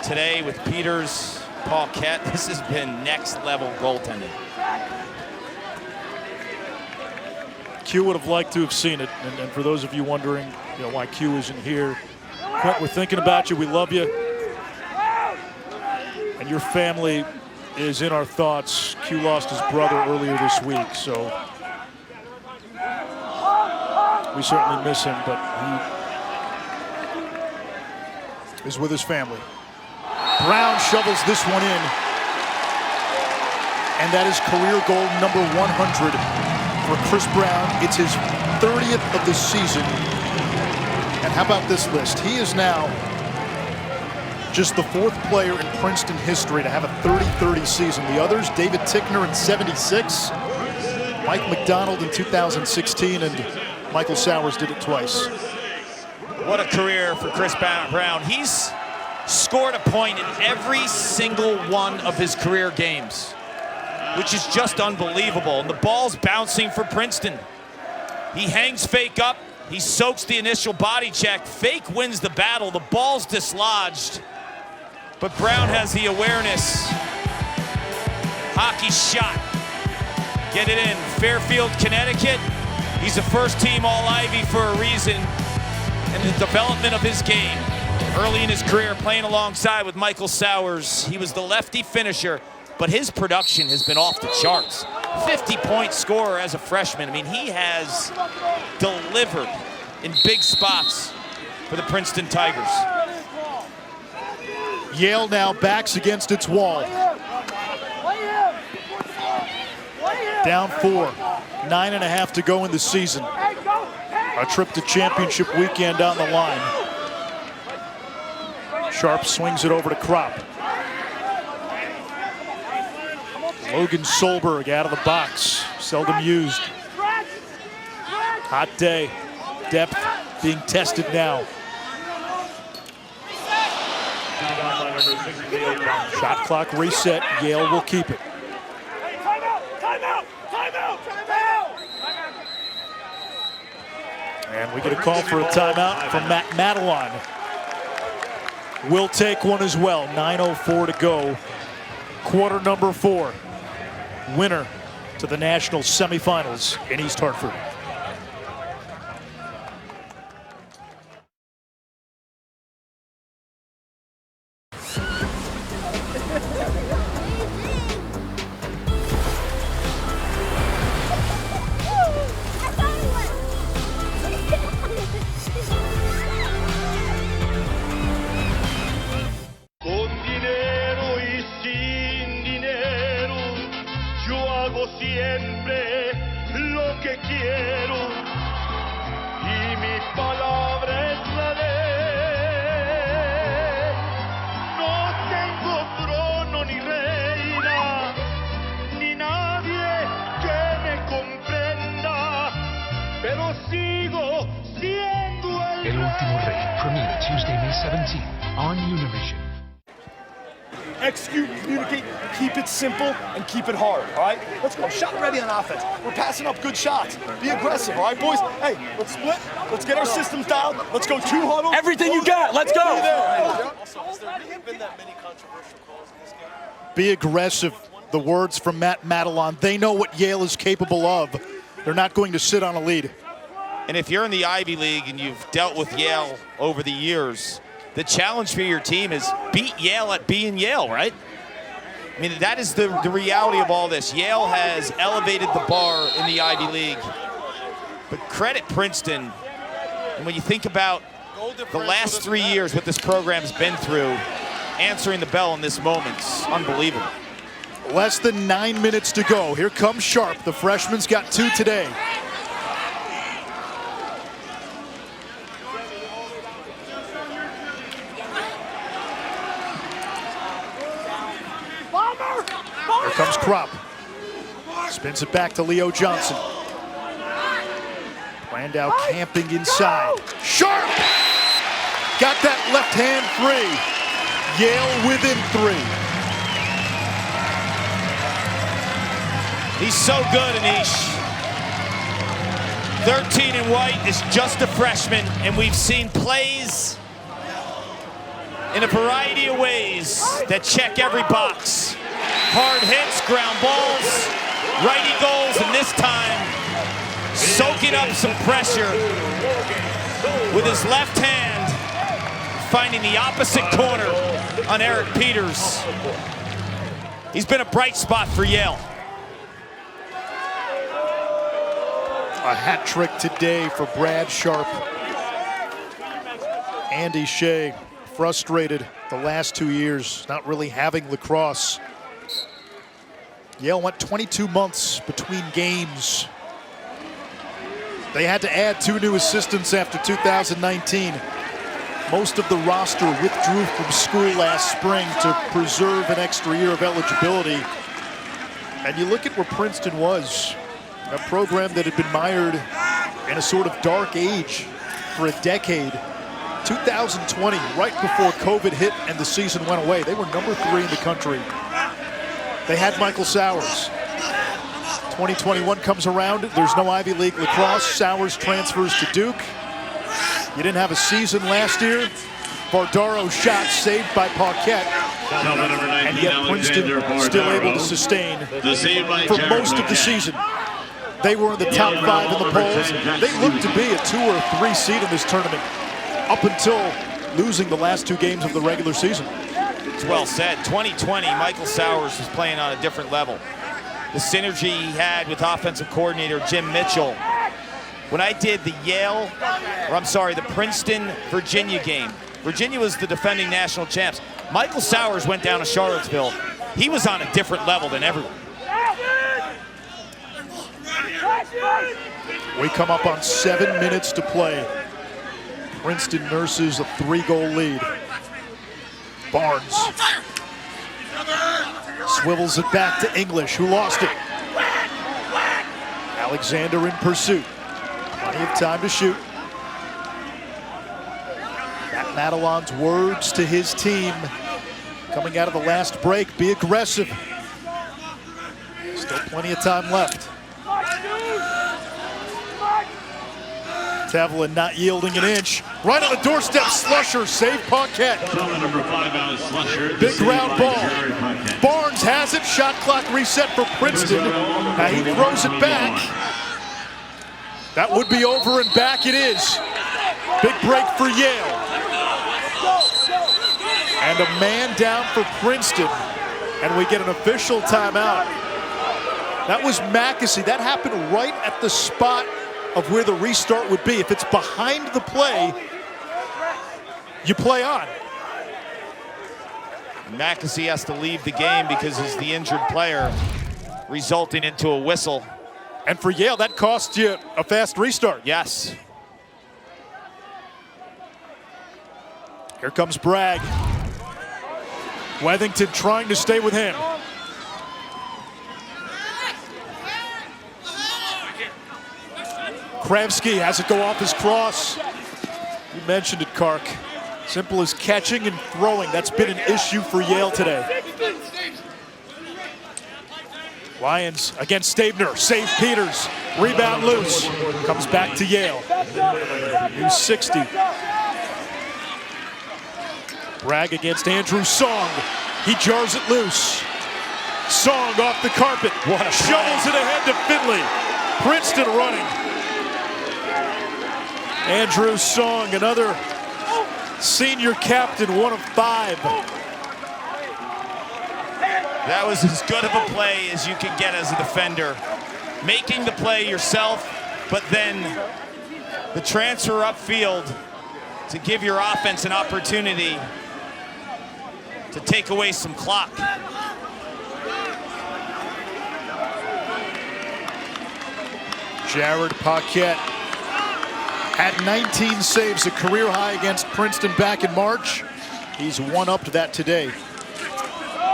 Speaker 2: Today with Peters, Paquette, this has been next level goaltending.
Speaker 1: Q would have liked to have seen it, and for those of you wondering, why Q isn't here, Quint, we're thinking about you. We love you, and your family is in our thoughts. Q lost his brother earlier this week, so we certainly miss him, but he is with his family. Brown shovels this one in, and that is career goal number 100 for Chris Brown. It's his 30th of the season. And how about this list? He is now just the 4th player in Princeton history to have a 30-30 season. The others, David Tickner in '76, Mike McDonald in 2016, and Michael Sowers did it twice.
Speaker 2: What a career for Chris Brown. He's scored a point in every single one of his career games, which is just unbelievable. And the ball's bouncing for Princeton. He hangs Fake up. He soaks the initial body check. Fake wins the battle. The ball's dislodged. But Brown has the awareness. Hockey shot. Get it in. Fairfield, Connecticut. He's a first-team All-Ivy for a reason. And the development of his game. Early in his career, playing alongside with Michael Sowers. He was the lefty finisher, but his production has been off the charts. 50-point scorer as a freshman. I mean, he has delivered in big spots for the Princeton Tigers.
Speaker 1: Yale now backs against its wall. Down 4, 9.5 to go in the season. A trip to championship weekend on the line. Sharp swings it over to Kropp. Logan Solberg out of the box, seldom used. Hot day, depth being tested now. Shot clock reset, Yale will keep it. And we get a call for a timeout from Matt Madelon. Will take one as well, 9:04 to go. Quarter number 4. Winner to the national semifinals in East Hartford.
Speaker 5: Siempre lo que quiero y mi palabra es la ley. No tengo trono ni reina ni nadie que me comprenda, pero sigo siendo
Speaker 10: El Último Rey, premiere Tuesday, May 17th on Univision.
Speaker 9: Execute, communicate, keep it simple, and keep it hard, all right? Let's go. Shot ready on offense. We're passing up good shots. Be aggressive, all right, boys? Hey, let's split. Let's get our systems down. Let's go 2 huddle.
Speaker 13: Everything you got. Let's go.
Speaker 9: Also, has there really been that many controversial calls in this game?
Speaker 1: Be aggressive. The words from Matt Madelon. They know what Yale is capable of. They're not going to sit on a lead.
Speaker 2: And if you're in the Ivy League and you've dealt with Yale over the years, The challenge for your team is beat Yale at being Yale, right? I mean, that is the reality of all this. Yale has elevated the bar in the Ivy League. But credit Princeton. And when you think about the last 3 years, what this program's been through, answering the bell in this moment's unbelievable.
Speaker 1: Less than 9 minutes to go. Here comes Sharp. The freshman's got 2 today. Here comes Krupp. Spins it back to Leo Johnson. Landau camping inside. Sharp! Got that left hand free. Yale within 3.
Speaker 2: He's so good, Anish. 13 in white is just a freshman, and we've seen plays in a variety of ways that check every box. Hard hits, ground balls, righty goals, and this time soaking up some pressure with his left hand, finding the opposite corner on Eric Peters. He's been a bright spot for Yale.
Speaker 1: A hat trick today for Brad Sharp. Andy Shea, frustrated the last 2 years, not really having lacrosse. Yale went 22 months between games. They had to add 2 new assistants after 2019. Most of the roster withdrew from school last spring to preserve an extra year of eligibility. And you look at where Princeton was, a program that had been mired in a sort of dark age for a decade. 2020, right before COVID hit and the season went away, they were number 3 in the country. They had Michael Sowers. 2021 comes around, there's no Ivy League lacrosse. Sowers transfers to Duke. You didn't have a season last year. Vardaro shot saved by Paquette. And yet Princeton still able to sustain for most of the season. They were in the top 5 in the polls. They looked to be a 2 or 3 seed in this tournament up until losing the last 2 games of the regular season.
Speaker 2: It's well said. 2020, Michael Sowers was playing on a different level. The synergy he had with offensive coordinator Jim Mitchell. When I did the the Princeton-Virginia game, Virginia was the defending national champs. Michael Sowers went down to Charlottesville. He was on a different level than everyone.
Speaker 1: We come up on 7 minutes to play. Princeton nurses a 3-goal lead. Barnes swivels it back to English, who lost it. Alexander in pursuit. Plenty of time to shoot. Matt Madelon's words to his team coming out of the last break: be aggressive. Still plenty of time left. Tavlin not yielding an inch. Right on the doorstep, Slusher, save Paquette. Big ground ball. Barnes has it, shot clock reset for Princeton. Now he throws it back. That would be over, and back it is. Big break for Yale. And a man down for Princeton. And we get an official timeout. That was Mackesy. That happened right at the spot of where the restart would be. If it's behind the play, you play on.
Speaker 2: Mackesy has to leave the game because he's the injured player, resulting into a whistle.
Speaker 1: And for Yale, that cost you a fast restart.
Speaker 2: Yes.
Speaker 1: Here comes Bragg. Wethington trying to stay with him. Kravsky has it go off his cross. You mentioned it, Kark. Simple as catching and throwing. That's been an issue for Yale today. Lions against Stabner. Save Peters. Rebound loose. Comes back to Yale. New 60. Bragg against Andrew Song. He jars it loose. Song off the carpet. Shovels it ahead to Finley. Princeton running. Andrew Song, another Senior captain, 1 of 5.
Speaker 2: That was as good of a play as you can get as a defender. Making the play yourself, but then the transfer upfield to give your offense an opportunity to take away some clock.
Speaker 1: Jared Paquette had 19 saves, a career high against Princeton back in March. He's one up to that today.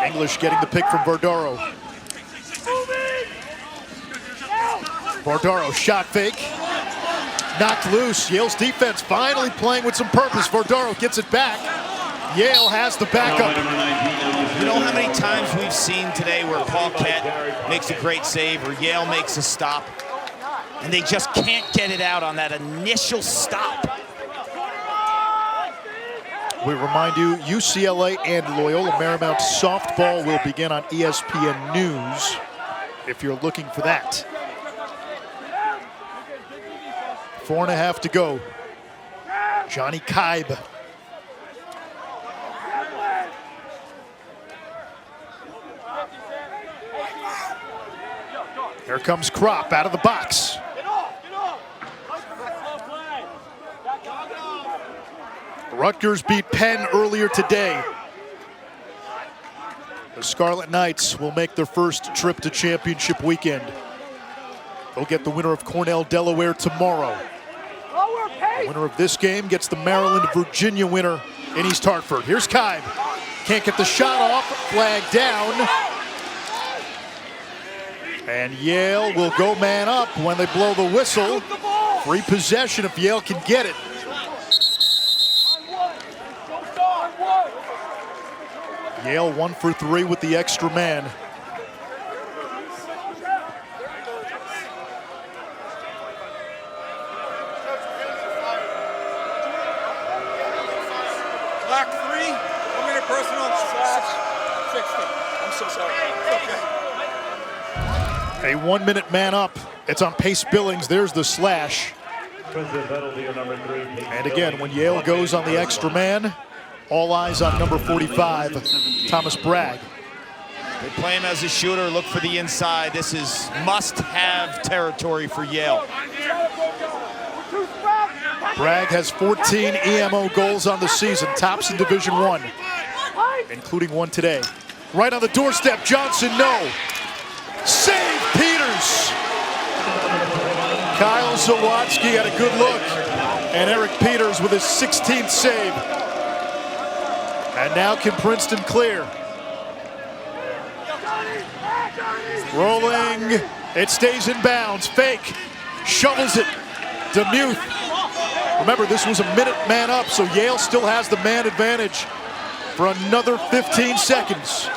Speaker 1: English getting the pick from Vardaro. Vardaro shot fake. Knocked loose. Yale's defense finally playing with some purpose. Vardaro gets it back. Yale has the backup.
Speaker 2: You know how many times we've seen today where Paquette makes a great save or Yale makes a stop and they just can't get it out on that initial stop?
Speaker 1: We remind you, UCLA and Loyola Marymount softball will begin on ESPN News if you're looking for that. 4.5 to go. Johnny Kaib. Here comes Kropp out of the box. Rutgers beat Penn earlier today. The Scarlet Knights will make their first trip to championship weekend. They'll get the winner of Cornell, Delaware tomorrow. The winner of this game gets the Maryland, Virginia winner in East Hartford. Here's Kaib. Can't get the shot off, flag down. And Yale will go man up when they blow the whistle. Free possession if Yale can get it. Yale 1 for 3 with the extra man.
Speaker 13: Black 3, 1 minute personal, slash 60. I'm so sorry. It's okay.
Speaker 1: A 1 minute man up. It's on Pace Billings. There's the slash. And again, when Yale goes on the extra man, all eyes on number 45, Thomas Bragg.
Speaker 2: They play him as a shooter, look for the inside. This is must-have territory for Yale.
Speaker 1: Bragg has 14 EMO goals on the season, tops in Division I, including one today. Right on the doorstep, Johnson, no. Save Peters. Kyle Zawatsky had a good look, and Eric Peters with his 16th save. And now can Princeton clear? Rolling, it stays in bounds. Fake, shovels it. Demuth. Remember, this was a minute man up, so Yale still has the man advantage for another 15 seconds.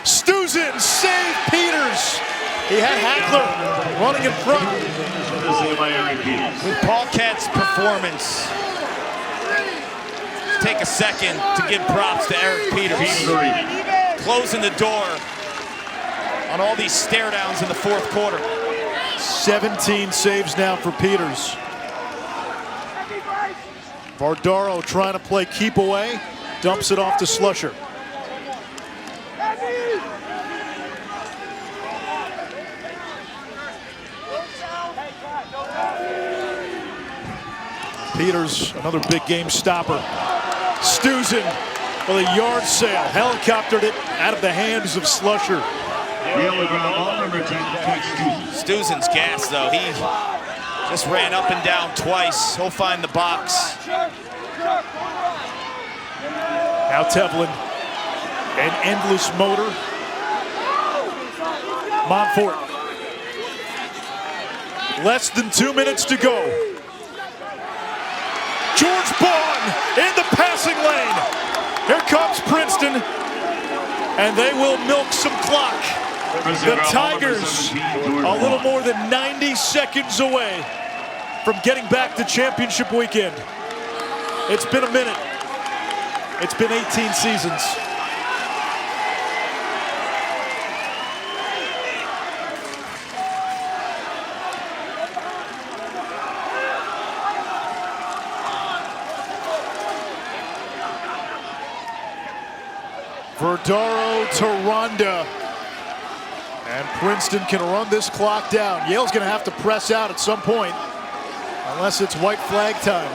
Speaker 1: Stuzen, save Peters. He had Hackler running in front.
Speaker 2: With Paquette's performance, take a second to give props to Eric Peters. Closing the door on all these stare downs in the fourth quarter.
Speaker 1: 17 saves now for Peters. Vardaro trying to play keep away, dumps it off to Slusher. Peters, another big game stopper. Stuzen with a yard sale, helicoptered it out of the hands of Slusher.
Speaker 2: Stuzen's gas though, he just ran up and down twice. He'll find the box.
Speaker 1: Now Tevlin, an endless motor. Montfort. Less than 2 minutes to go. George Bond in the passing lane. Here comes Princeton, and they will milk some clock. The Tigers a little more than 90 seconds away from getting back to championship weekend. It's been a minute. It's been 18 seasons. Verdaro to Ronda. And Princeton can run this clock down. Yale's going to have to press out at some point, unless it's white flag time.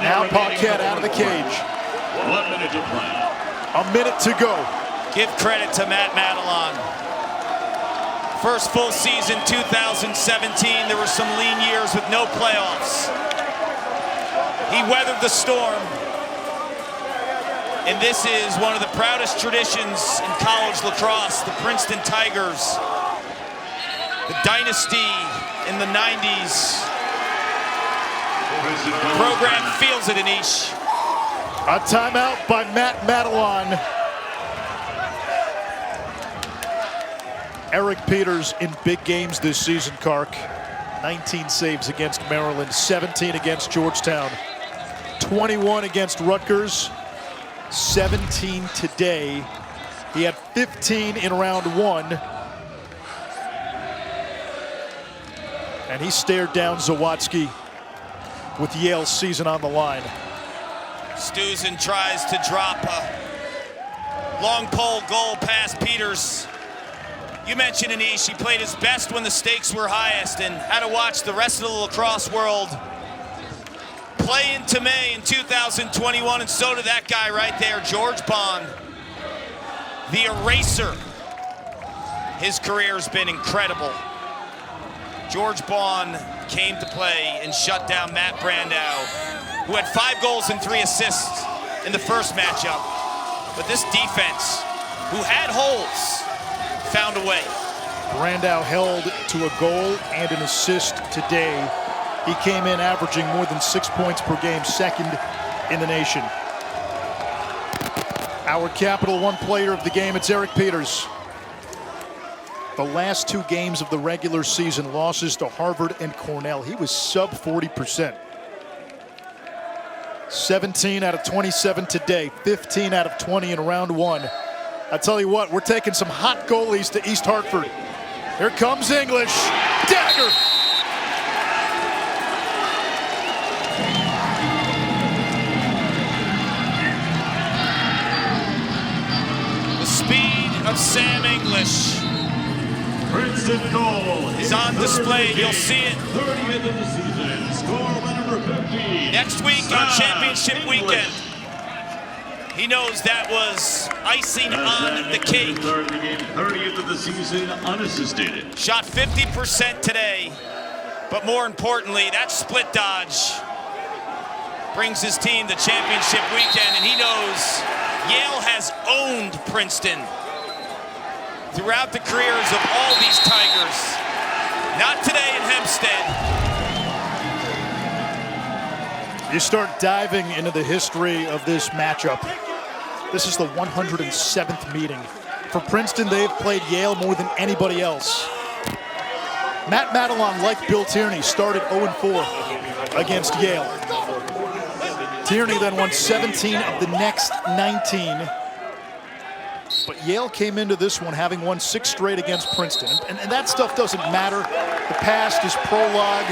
Speaker 1: Now Paquette out of the cage.
Speaker 5: 1 minute to play.
Speaker 1: A minute to go.
Speaker 2: Give credit to Matt Madelon. First full season, 2017. There were some lean years with no playoffs. He weathered the storm. And this is one of the proudest traditions in college lacrosse, the Princeton Tigers. The dynasty in the 90s. The program feels it, Anish.
Speaker 1: A timeout by Matt Madelon. Eric Peters in big games this season, Kark. 19 saves against Maryland, 17 against Georgetown, 21 against Rutgers, 17 today. He had 15 in round one. And he stared down Zawadzki with Yale's season on the line.
Speaker 2: Stuzen tries to drop a long pole goal past Peters. You mentioned Anish, he played his best when the stakes were highest and had to watch the rest of the lacrosse world play into May in 2021, and so did that guy right there, George Bond, the eraser. His career's been incredible. George Bond came to play and shut down Matt Brandau, who had 5 goals and 3 assists in the first matchup. But this defense, who had holes, found a way.
Speaker 1: Brandau held to a goal and an assist today. He came in averaging more than 6 points per game, second in the nation. Our Capital One player of the game, it's Eric Peters. The last 2 games of the regular season, losses to Harvard and Cornell. He was sub 40%. 17 out of 27 today, 15 out of 20 in round one. I tell you what, we're taking some hot goalies to East Hartford. Here comes English. Dagger!
Speaker 2: The speed of Sam English
Speaker 5: Princeton goal
Speaker 2: is on display. You'll see it
Speaker 5: 30th of the season. Score by number 50.
Speaker 2: next week on championship weekend. He knows that was icing on the cake.
Speaker 5: 30th of the season unassisted.
Speaker 2: Shot 50% today, but more importantly, that split dodge brings his team to championship weekend, and he knows Yale has owned Princeton throughout the careers of all these Tigers. Not today in Hempstead.
Speaker 1: You start diving into the history of this matchup. This is the 107th meeting. For Princeton, they've played Yale more than anybody else. Matt Madelon, like Bill Tierney, started 0-4 against Yale. Tierney then won 17 of the next 19. But Yale came into this one having won 6 straight against Princeton. And that stuff doesn't matter. The past is prologue.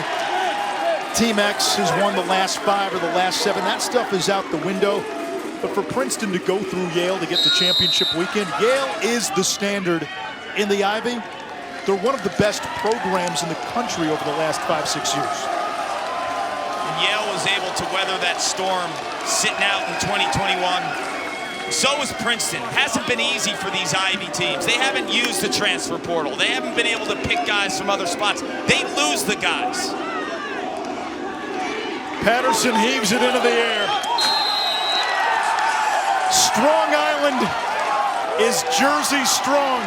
Speaker 1: Team X has won the last 5 or the last 7. That stuff is out the window. But for Princeton to go through Yale to get to championship weekend, Yale is the standard in the Ivy. They're one of the best programs in the country over the last 5-6 years.
Speaker 2: And Yale was able to weather that storm sitting out in 2021. So was Princeton. It hasn't been easy for these Ivy teams. They haven't used the transfer portal. They haven't been able to pick guys from other spots. They lose the guys.
Speaker 1: Patterson heaves it into the air. Strong Island is Jersey strong.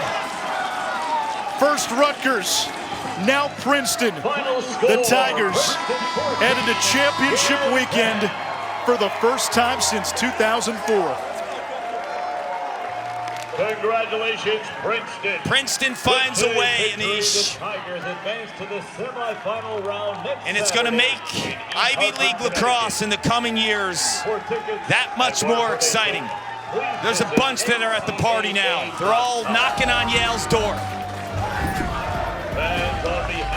Speaker 1: First Rutgers, now Princeton. The Tigers headed to championship weekend for the first time since 2004.
Speaker 5: Congratulations, Princeton.
Speaker 2: Princeton finds a way, Anish.
Speaker 5: The Tigers advance to the semifinal round next
Speaker 2: And it's going to make Ivy League lacrosse in the coming years that much more exciting. There's a bunch that are at the party now. They're all knocking on Yale's door.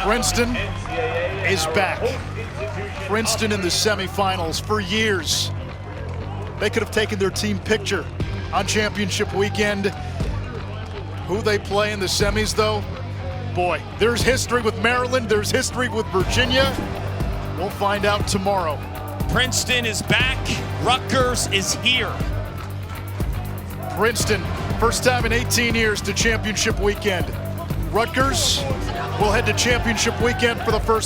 Speaker 1: Princeton is back. Princeton in the semifinals for years. They could have taken their team picture on championship weekend. Who they play in the semis, though, boy, there's history with Maryland, there's history with Virginia. We'll find out tomorrow.
Speaker 2: Princeton is back. Rutgers is here.
Speaker 1: Princeton, first time in 18 years to championship weekend. Rutgers will head to championship weekend for the first